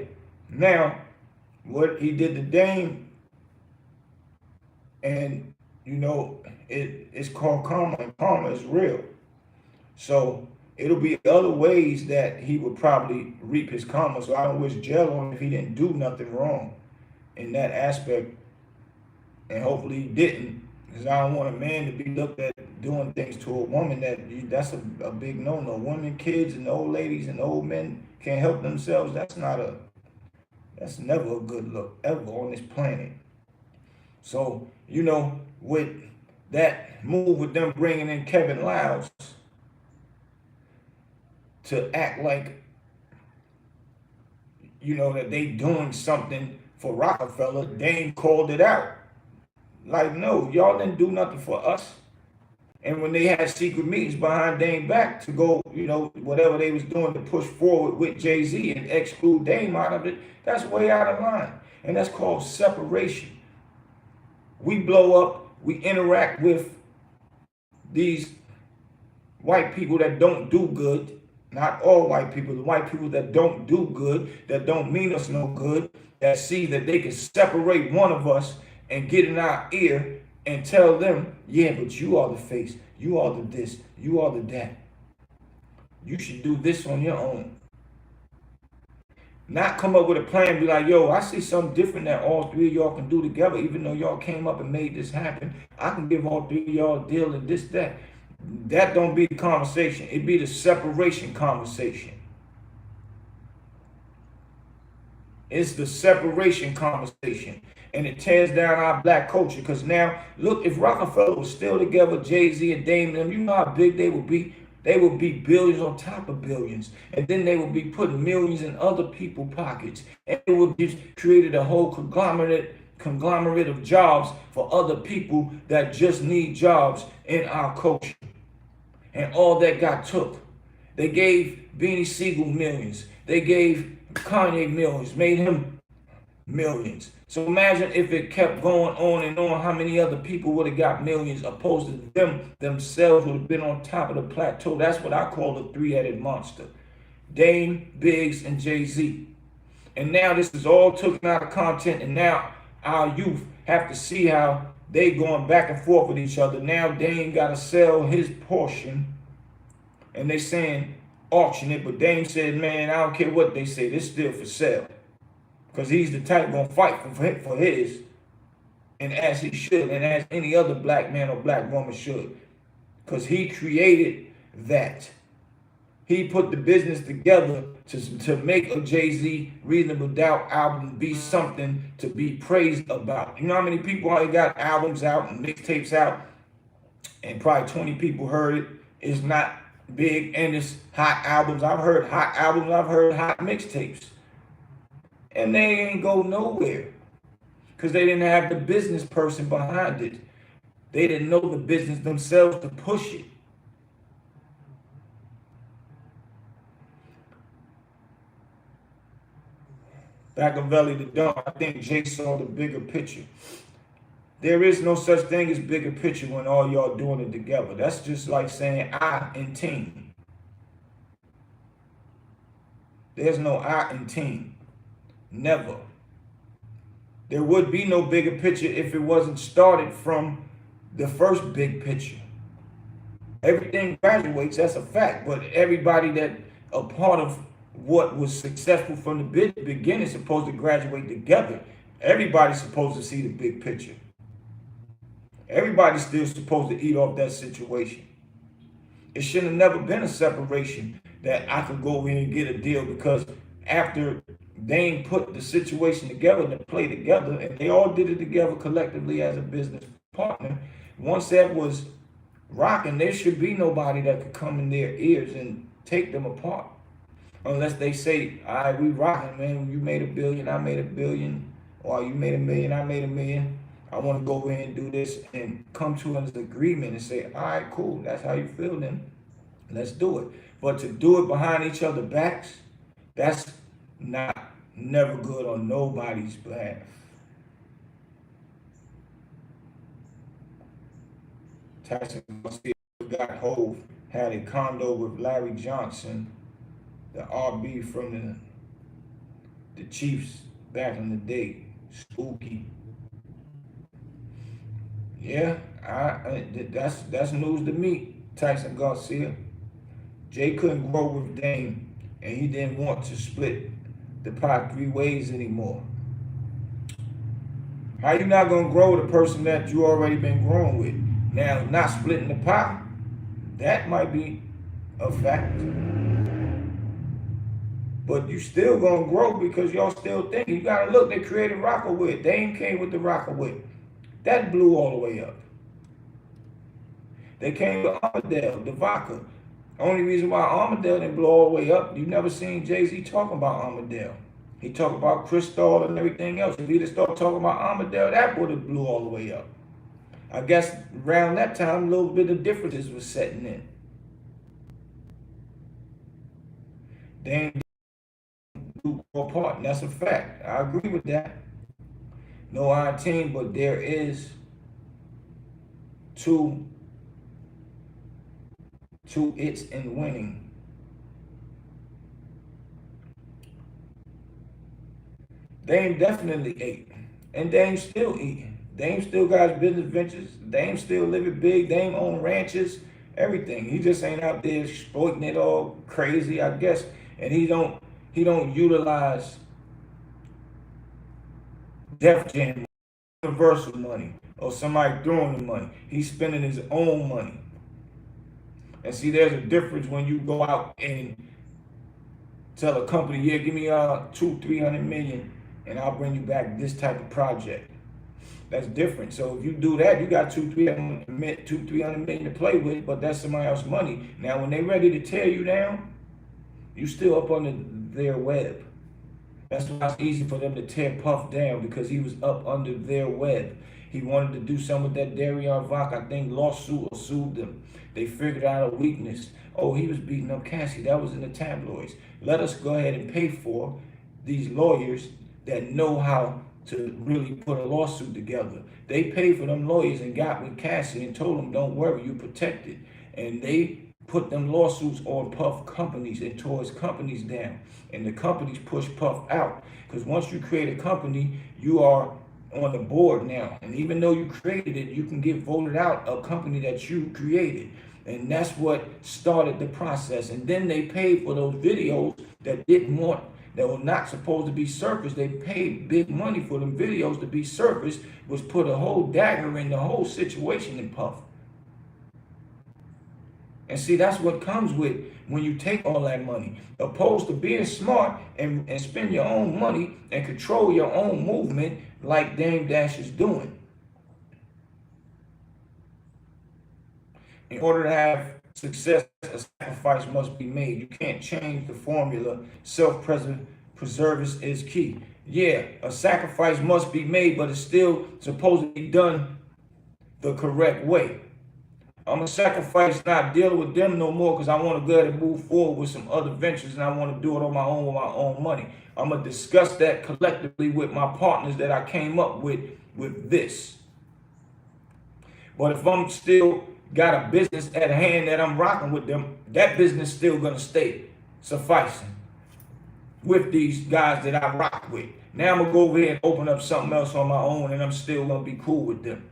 now what he did to Dame, and you know, it's called karma, and karma is real. So it'll be other ways that he would probably reap his karma. So I don't wish jail on him if he didn't do nothing wrong in that aspect. And hopefully he didn't, because I don't want a man to be looked at doing things to a woman that's a big no-no. Women, kids, and old ladies and old men can't help themselves. That's never a good look ever on this planet. So, you know, with that move with them bringing in Kevin Liles to act like, you know, that they doing something for Rockefeller, Dame called it out. Like, no, y'all didn't do nothing for us. And when they had secret meetings behind Dame back to go, you know, whatever they was doing to push forward with Jay-Z and exclude Dame out of it, that's way out of line. And that's called separation. We blow up, we interact with these white people that don't do good. Not all white people, the white people that don't do good, that don't mean us no good, that see that they can separate one of us and get in our ear and tell them, yeah, but you are the face, you are the this, you are the that. You should do this on your own. Not come up with a plan and be like, yo, I see something different that all three of y'all can do together, even though y'all came up and made this happen. I can give all three of y'all a deal and this, that. That don't be the conversation. It be the separation conversation. It's the separation conversation. And it tears down our black culture. Because now, look, if Rockefeller was still together, Jay-Z and Dame and them, you know how big they would be? They would be billions on top of billions. And then they would be putting millions in other people's pockets. And it would just created a whole conglomerate of jobs for other people that just need jobs in our culture. And all that got took. They gave Beanie Siegel millions. They gave Kanye millions, made him millions. So imagine if it kept going on and on, how many other people would have got millions opposed to them themselves would have been on top of the plateau. That's what I call the three-headed monster. Dame, Biggs, and Jay-Z. And now this is all taken out of content, and now our youth have to see how they going back and forth with each other. Now Dame got to sell his portion, and they saying auction it, but Dame said, man, I don't care what they say, this still for sale. Because he's the type gonna fight for his, and as he should, and as any other black man or black woman should. Because he created that. He put the business together to make a Jay-Z Reasonable Doubt album be something to be praised about. You know how many people already got albums out and mixtapes out, and probably 20 people heard it. It's not big, and it's hot albums. I've heard hot albums, I've heard hot mixtapes. And they ain't go nowhere because they didn't have the business person behind it. They didn't know the business themselves to push it. Machiavelli the Don, I think Jay saw the bigger picture. There is no such thing as bigger picture when all y'all doing it together. That's just like saying I and team. There's no I in team. Never. There would be no bigger picture if it wasn't started from the first big picture. Everything graduates, that's a fact, but everybody that a part of what was successful from the beginning is supposed to graduate together. Everybody's supposed to see the big picture. Everybody's still supposed to eat off that situation. It should have never been a separation that I could go in and get a deal, because after Dame put the situation together and the play together, and they all did it together collectively as a business partner, once that was rocking, there should be nobody that could come in their ears and take them apart. Unless they say, all right, we rocking, man. You made $1 billion, I made $1 billion. Or you made $1 million, I made $1 million. I want to go over here and do this and come to an agreement and say, all right, cool. That's how you feel then. Let's do it. But to do it behind each other's backs, that's never good on nobody's behalf. Tyson got Hove, had a condo with Larry Johnson, the RB from the Chiefs back in the day. Spooky. Yeah, that's news to me. Tyson Garcia. Jay couldn't grow with Dame, and he didn't want to split the pot 3 ways anymore. How you not gonna grow with a person that you already been growing with? Now, not splitting the pot, that might be a fact. But you still gonna grow because y'all still think. You gotta look, they created Rockaway. Dame came with the Rockaway. That blew all the way up. They came with Armadale, the vodka. Only reason why Armadale didn't blow all the way up, you never seen Jay-Z talking about Armadale. He talked about Crystal and everything else. If he'd have started talking about Armadale, that would have blew all the way up. I guess around that time, a little bit of differences was setting in. Dame do go apart, and that's a fact. I agree with that. No iron team, but there is two its in winning. Dame definitely ate, and Dame still eating. Dame still got his business ventures. Dame still living big. Dame own ranches, everything. He just ain't out there exploiting it all crazy, I guess. And he don't utilize Def Jam, Universal money, or somebody throwing the money. He's spending his own money. And see, there's a difference when you go out and tell a company, yeah, give me 200-300 million, and I'll bring you back this type of project. That's different. So if you do that, you got 200-300 million to play with, but that's somebody else's money. Now, when they ready to tear you down, you still up under their web. That's why it's easy for them to tear Puff down, because he was up under their web. He wanted to do something with that Darion Vach, I think, lawsuit or sued them. They figured out a weakness. Oh, he was beating up Cassie. That was in the tabloids. Let us go ahead and pay for these lawyers that know how to really put a lawsuit together. They paid for them lawyers and got with Cassie and told them, don't worry, you're protected. And they put them lawsuits on Puff companies and tore his companies down. And the companies pushed Puff out. Because once you create a company, you are on the board now. And even though you created it, you can get voted out a company that you created. And that's what started the process. And then they paid for those videos that didn't want, that were not supposed to be surfaced. They paid big money for them videos to be surfaced, which put a whole dagger in the whole situation in Puff. And see, that's what comes with when you take all that money. Opposed to being smart and spend your own money and control your own movement like Dame Dash is doing. In order to have success, a sacrifice must be made. You can't change the formula. Self-preservation is key. Yeah, a sacrifice must be made, but it's still supposed to be done the correct way. I'm going to sacrifice not dealing with them no more because I want to go ahead and move forward with some other ventures, and I want to do it on my own with my own money. I'm going to discuss that collectively with my partners that I came up with this. But if I'm still got a business at hand that I'm rocking with them, that business still going to stay sufficing with these guys that I rock with. Now I'm going to go over here and open up something else on my own, and I'm still going to be cool with them.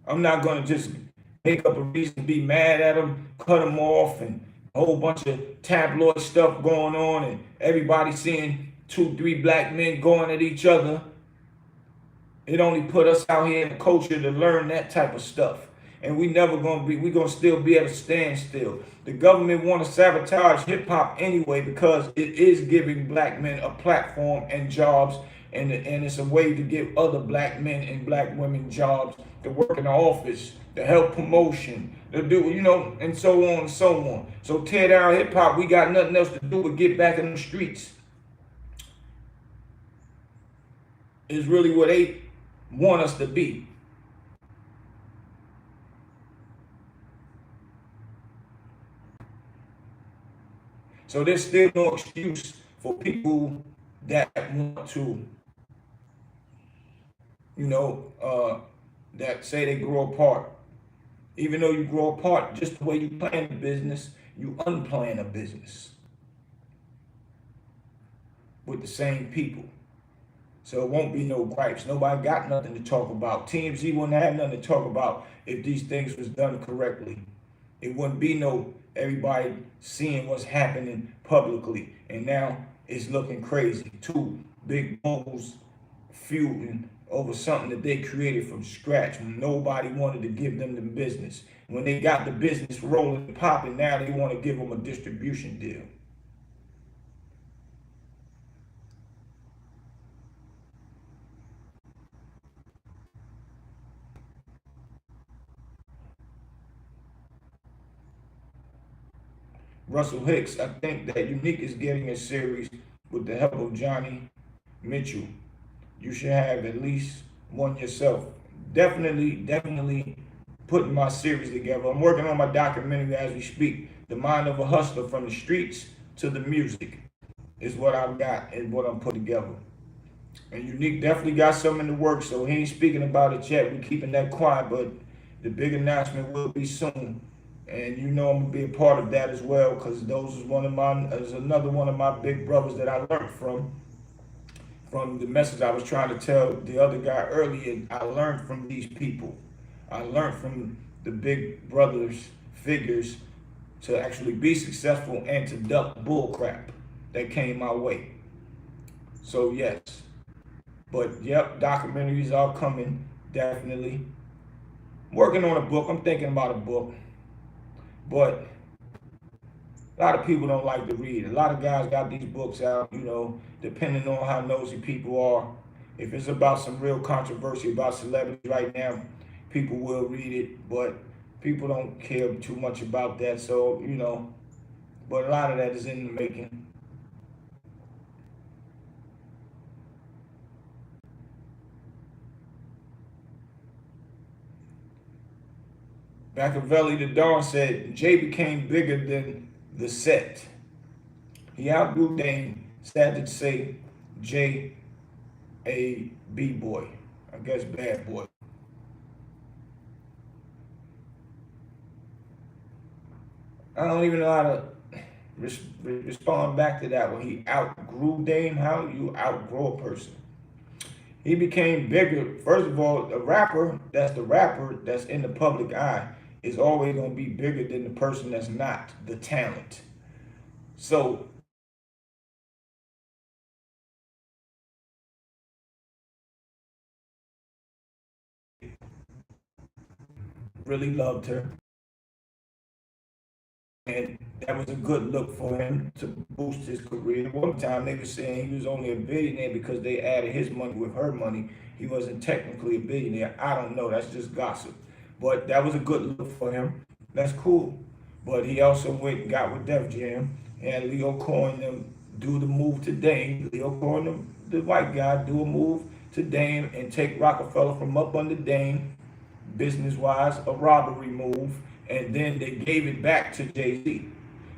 I'm not going to just make up a reason to be mad at them, cut them off, and a whole bunch of tabloid stuff going on, and everybody seeing 2-3 black men going at each other. It only put us out here in the culture to learn that type of stuff. And we never gonna be, we gonna still be at a standstill. The government want to sabotage hip hop anyway because it is giving black men a platform and jobs, and it's a way to give other black men and black women jobs to work in the office, to help promotion, to do, and so on and so on. So tear down hip hop, we got nothing else to do but get back in the streets. Is really what they want us to be. So there's still no excuse for people that want to, that say they grow apart. Even though you grow apart, just the way you plan a business, you unplan a business with the same people. So it won't be no gripes. Nobody got nothing to talk about. TMZ wouldn't have nothing to talk about if these things was done correctly. It wouldn't be no everybody seeing what's happening publicly. And now it's looking crazy. Two big moguls feuding over something that they created from scratch when nobody wanted to give them the business. When they got the business rolling and popping, now they want to give them a distribution deal. Russell Hicks, I think that Unique is getting a series with the help of Johnny Mitchell. You should have at least one yourself. Definitely putting my series together. I'm working on my documentary as we speak. The mind of a hustler from the streets to the music is what I've got and what I'm putting together. And Unique definitely got something in the works, so he ain't speaking about it yet. We're keeping that quiet, but the big announcement will be soon. And I'm gonna be a part of that as well, because those is another one of my big brothers that I learned from the message I was trying to tell the other guy earlier. I learned from these people. I learned from the big brothers figures to actually be successful and to duck bullcrap that came my way. So yes, but yep, documentaries are coming, definitely. Working on a book. I'm thinking about a book. But a lot of people don't like to read. A lot of guys got these books out, depending on how nosy people are. If it's about some real controversy about celebrities right now, people will read it, but people don't care too much about that. So, but a lot of that is in the making. Machiavelli the Dawn said, Jay became bigger than the set. He outgrew Dame. Sad to say, Jay a B-boy. I guess bad boy. I don't even know how to respond back to that one. He outgrew Dame. How do you outgrow a person? He became bigger. First of all, the rapper that's in the public eye is always gonna be bigger than the person that's not the talent. So really loved her. And that was a good look for him to boost his career. One time they were saying he was only a billionaire because they added his money with her money. He wasn't technically a billionaire. I don't know. That's just gossip. But that was a good look for him. That's cool. But he also went and got with Def Jam and Leo Cohen them do the move to Dame. Leo Cohen, the white guy, do a move to Dame and take Rockefeller from up under Dame, business wise, a robbery move, and then they gave it back to Jay-Z.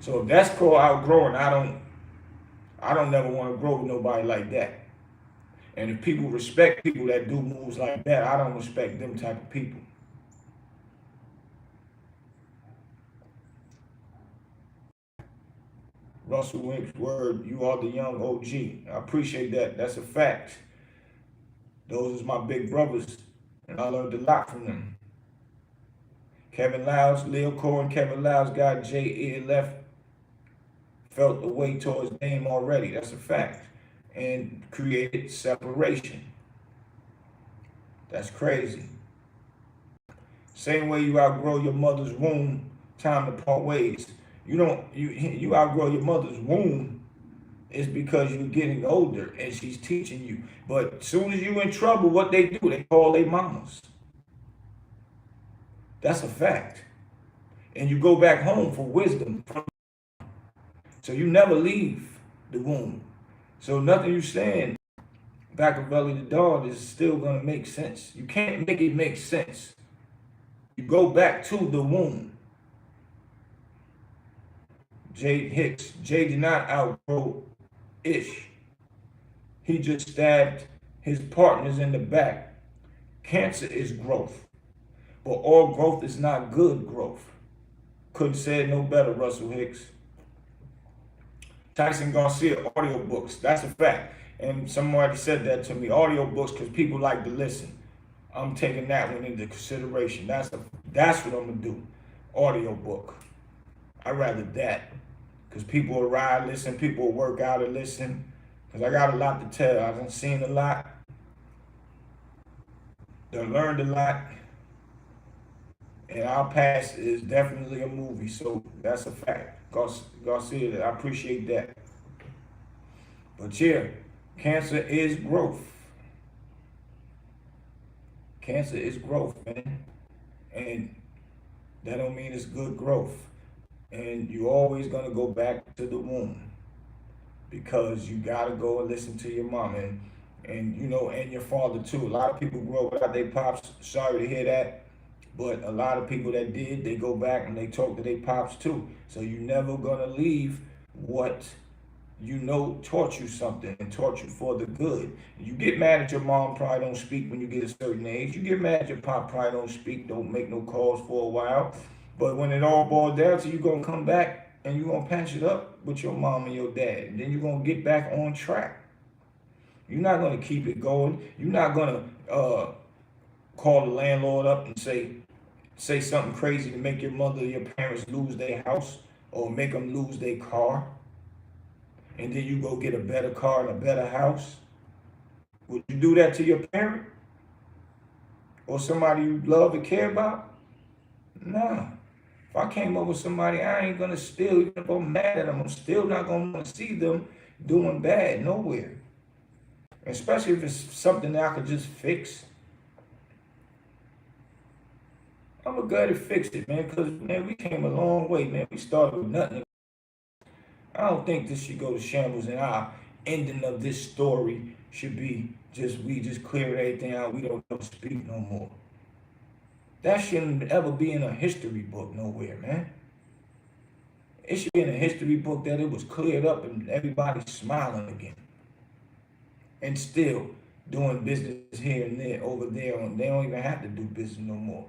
So if that's called outgrowing, I don't never want to grow with nobody like that. And if people respect people that do moves like that, I don't respect them type of people. Russell Wick's word, you are the young OG. I appreciate that. That's a fact. Those is my big brothers, and I learned a lot from them. Kevin Liles, Lil Cohen, Kevin Liles got J.E. left, felt the way towards Dame already. That's a fact. And created separation. That's crazy. Same way you outgrow your mother's womb, time to part ways. You don't you outgrow your mother's womb is because you're getting older and she's teaching you. But as soon as you in trouble, what they do, they call their mamas. That's a fact. And you go back home for wisdom. So you never leave the womb. So nothing you saying back of belly to dawn is still gonna make sense. You can't make it make sense. You go back to the womb. Jay Hicks. Jay did not outgrow Ish. He just stabbed his partners in the back. Cancer is growth. But all growth is not good growth. Couldn't say it no better, Russell Hicks. Tyson Garcia, audiobooks. That's a fact. And somebody said that to me. Audiobooks, because people like to listen. I'm taking that one into consideration. That's what I'm gonna do. Audiobook. I'd rather that. Because people will ride, listen, people will work out and listen. Because I got a lot to tell. I've seen a lot. Done learned a lot. And our past is definitely a movie. So that's a fact. Garcia, I appreciate that. But yeah, cancer is growth. Cancer is growth, man. And that don't mean it's good growth. And you're always gonna go back to the womb because you gotta go and listen to your mom and and your father too. A lot of people grow up without their pops. Sorry to hear that. But a lot of people that did, they go back and they talk to their pops too. So you never gonna leave what taught you something and taught you for the good. You get mad at your mom, probably don't speak when you get a certain age. You get mad at your pop, probably don't speak, don't make no calls for a while. But when it all boils down to you gonna come back and you're gonna patch it up with your mom and your dad. And then you're gonna get back on track. You're not gonna keep it going. You're not gonna call the landlord up and say something crazy to make your mother or your parents lose their house or make them lose their car. And then you go get a better car and a better house. Would you do that to your parent? Or somebody you love and care about? Nah. If I came up with somebody, I ain't gonna still, even if I'm mad at them, I'm still not gonna want to see them doing bad nowhere. Especially if it's something that I could just fix. I'm gonna go ahead and fix it, man, because, man, we came a long way, man. We started with nothing. I don't think this should go to shambles, and our ending of this story should be we just cleared everything out. We don't ever speak no more. That shouldn't ever be in a history book nowhere, man. It should be in a history book that it was cleared up and everybody's smiling again. And still doing business here and there, over there. They don't even have to do business no more.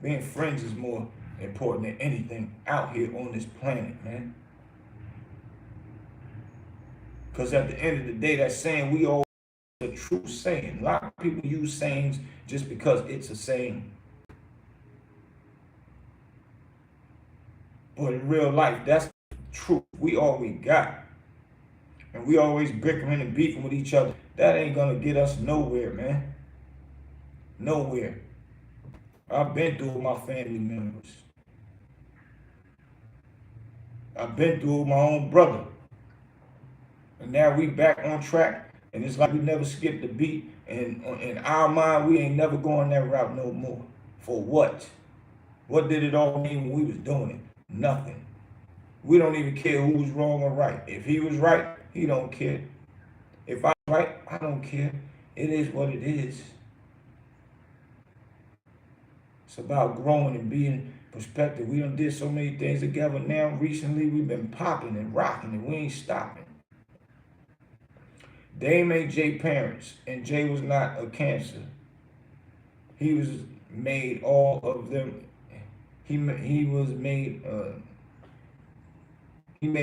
Being friends is more important than anything out here on this planet, man. Because at the end of the day, that saying we all the true saying. A lot of people use sayings just because it's a saying. But in real life, that's truth. We all we got. And we always bickering and beefing with each other. That ain't gonna get us nowhere, man. Nowhere. I've been through with my family members. I've been through with my own brother. And now we back on track. And it's like we never skipped a beat. And in our mind, we ain't never going that route no more. For what? What did it all mean when we was doing it? Nothing. We don't even care who was wrong or right. If he was right, he don't care. If I'm right, I don't care. It is what it is. It's about growing and being perspective. We done did so many things together now. Recently, we've been popping and rocking and we ain't stopping. Dame ain't Jay parents, and Jay was not a cancer. He was made all of them. He made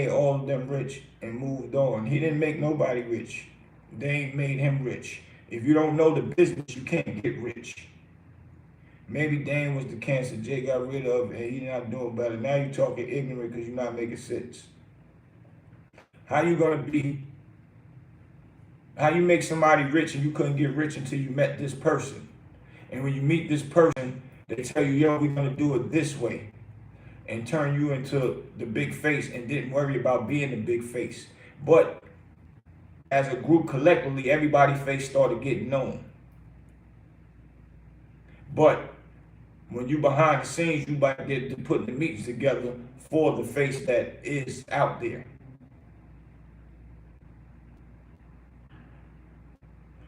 all of them rich and moved on. He didn't make nobody rich. Dame made him rich. If you don't know the business, you can't get rich. Maybe Dame was the cancer Jay got rid of and he's not doing better. Now you're talking ignorant because you're not making sense. How you make somebody rich and you couldn't get rich until you met this person? And when you meet this person, they tell you, yo, we're gonna do it this way. And turn you into the big face and didn't worry about being the big face. But as a group collectively, everybody's face started getting known. But when you behind the scenes, you might get to putting the meetings together for the face that is out there.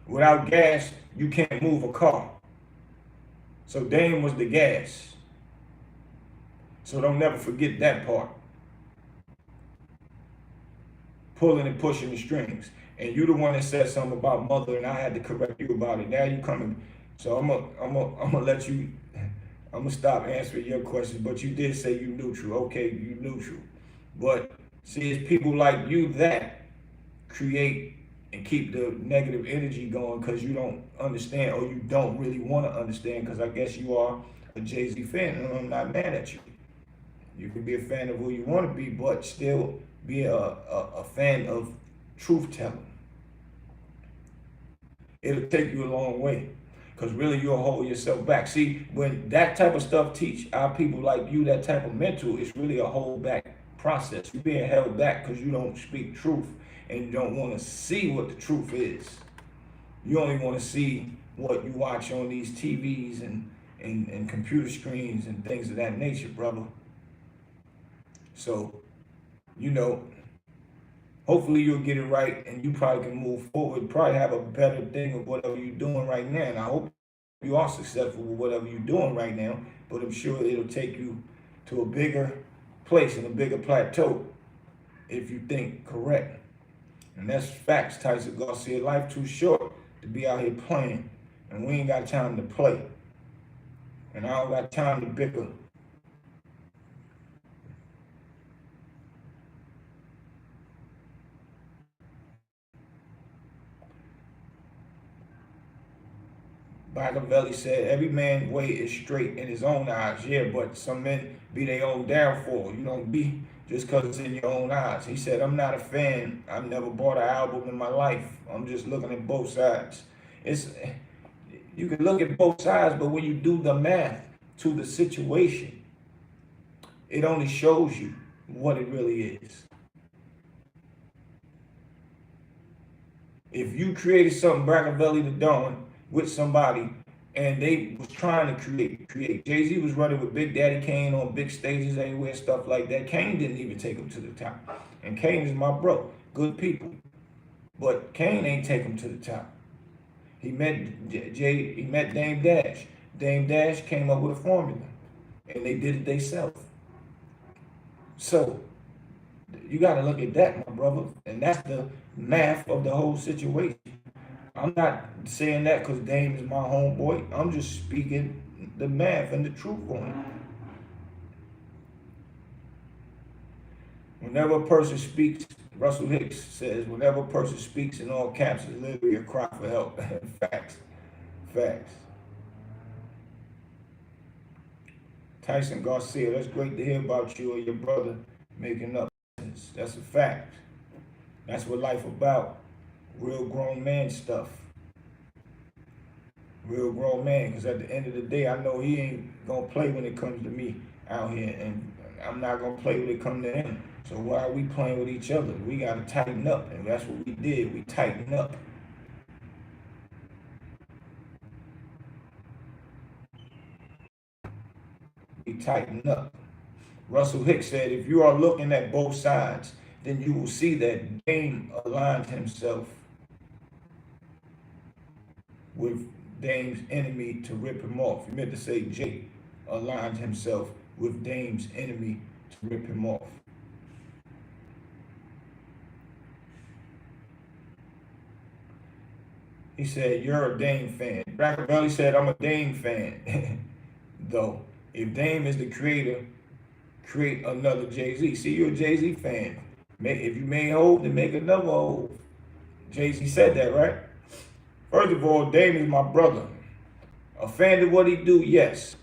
Without gas, you can't move a car. So Dame was the gas. So don't never forget that part. Pulling and pushing the strings. And you the one that said something about mother and I had to correct you about it. Now you coming. So I'm gonna let you, I'm gonna stop answering your questions, but you did say you neutral. Okay, you neutral. But see, it's people like you that create and keep the negative energy going because you don't understand or you don't really want to understand because I guess you are a Jay-Z fan and I'm not mad at you. You can be a fan of who you want to be, but still be a fan of truth telling. It'll take you a long way. Because really you'll hold yourself back. See, when that type of stuff teach our people like you, that type of mental, it's really a hold back process. You're being held back because you don't speak truth and you don't want to see what the truth is. You only want to see what you watch on these TVs and computer screens and things of that nature, brother. So, you know, hopefully you'll get it right and you probably can move forward, probably have a better thing of whatever you're doing right now. And I hope you are successful with whatever you're doing right now, but I'm sure it'll take you to a bigger place and a bigger plateau if you think correct. And that's facts, Tyson Garcia. Life too short to be out here playing. And we ain't got time to play. And I don't got time to bicker. Machiavelli said, every man's way is straight in his own eyes. Yeah, but some men be their own downfall. You don't be just because it's in your own eyes. He said, I'm not a fan. I've never bought an album in my life. I'm just looking at both sides. You can look at both sides, but when you do the math to the situation, it only shows you what it really is. If you created something Machiavelli the Dawn with somebody and they was trying to create. Jay-Z was running with Big Daddy Kane on big stages everywhere, stuff like that. Kane didn't even take him to the top. And Kane is my bro, good people. But Kane ain't take him to the top. He met Dame Dash. Dame Dash came up with a formula. And they did it themselves. So, you got to look at that, my brother. And that's the math of the whole situation. I'm not saying that because Dame is my homeboy. I'm just speaking the math and the truth on it. Whenever a person speaks Russell Hicks says, whenever a person speaks in all caps, it's literally a cry for help. Facts. Facts. Tyson Garcia, that's great to hear about you or your brother making up. That's a fact. That's what life about. Real grown man stuff. Real grown man, because at the end of the day, I know he ain't gonna play when it comes to me out here, and I'm not gonna play when it comes to him. So why are we playing with each other? We gotta tighten up, and that's what we did. We tightened up. We tightened up. Russell Hicks said, if you are looking at both sides, then you will see that Dame aligned himself with Dame's enemy to rip him off. You meant to say Jay aligned himself with Dame's enemy to rip him off. He said, you're a Dame fan. Brackavelli said, I'm a Dame fan. Though, if Dame is the creator, create another Jay-Z. See, you're a Jay-Z fan. If you made Hov, then make another Hov. Jay-Z said that, right? First of all, Dame is my brother. A fan of what he do, yes.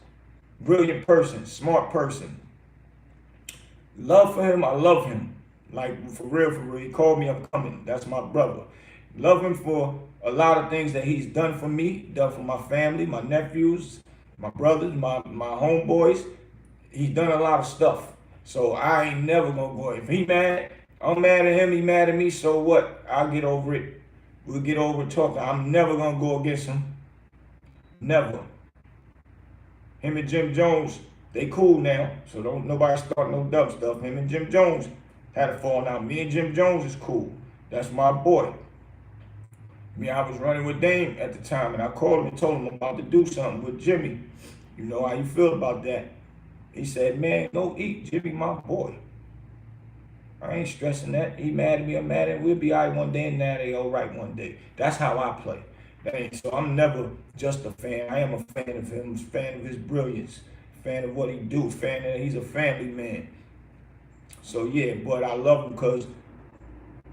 Brilliant person, smart person. Love for him, I love him. Like, for real, he called me, I'm coming. That's my brother. Love him for a lot of things that he's done for me, done for my family, my nephews, my brothers, my homeboys. He's done a lot of stuff. So I ain't never gonna go. If he mad, I'm mad at him, he mad at me, so what? I'll get over it. We'll get over talking. I'm never gonna go against him. Never. Him and Jim Jones, they cool now. So don't nobody start no dumb stuff. Him and Jim Jones had a falling out. Me and Jim Jones is cool. That's my boy. I was running with Dame at the time, and I called him and told him I'm about to do something with Jimmy. You know how you feel about that. He said, man, go eat. Jimmy, my boy. I ain't stressing that. He mad at me, I'm mad at him. We'll be all right one day, and now they all right one day. That's how I play. So I'm never just a fan. I am a fan of him, a fan of his brilliance, fan of what he do, fan that he's a family man. So yeah, but I love him because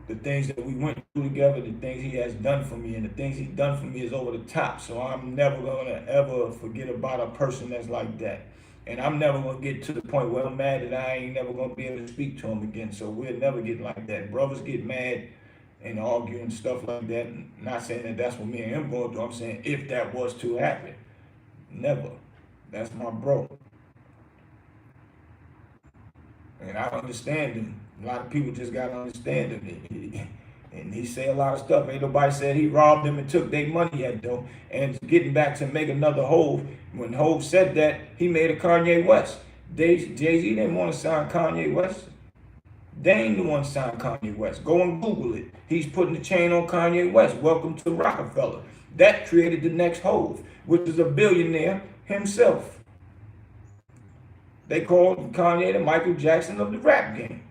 the things that we went through together, the things he has done for me, and the things he's done for me is over the top. So I'm never gonna ever forget about a person that's like that. And I'm never gonna get to the point where I'm mad that I ain't never gonna be able to speak to him again. So we'll never get like that. Brothers get mad and argue and stuff like that. Not saying that that's what me and him going through. I'm saying if that was to happen, never. That's my bro. And I understand him. A lot of people just gotta understand him. And he say a lot of stuff. Ain't nobody said he robbed them and took their money yet though. And getting back to make another Hov, when Hov said that, he made a Kanye West. Jay-Z didn't want to sign Kanye West. Dame the one signed Kanye West. Go and Google it. He's putting the chain on Kanye West. Welcome to Rockefeller. That created the next Hov, which is a billionaire himself. They called Kanye the Michael Jackson of the rap game.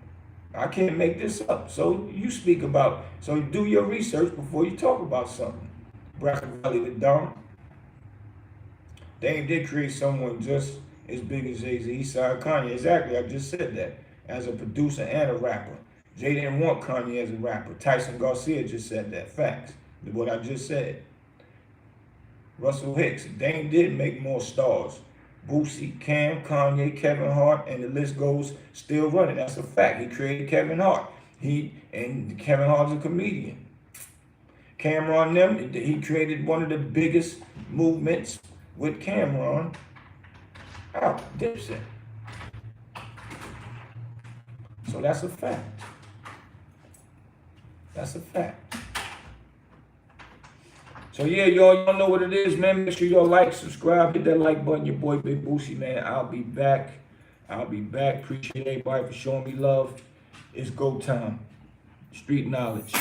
I can't make this up. So you speak about, so do your research before you talk about something. Brackavelli the Don. Dame did create someone just as big as Jay-Z. He signed Kanye. Exactly, I just said that. As a producer and a rapper. Jay didn't want Kanye as a rapper. Tyson Garcia just said that. Facts. What I just said. Russell Hicks. Dame did make more stars. Boosie, Cam, Kanye, Kevin Hart, and the list goes still running. That's a fact. He created Kevin Hart. And Kevin Hart's a comedian. Cameron them, he created one of the biggest movements with Cameron. Dipset. So that's a fact. That's a fact. So yeah, y'all know what it is, man. Make sure y'all like, subscribe, hit that like button. Your boy Big Boosie, man. I'll be back. Appreciate everybody for showing me love. It's go time. Street knowledge.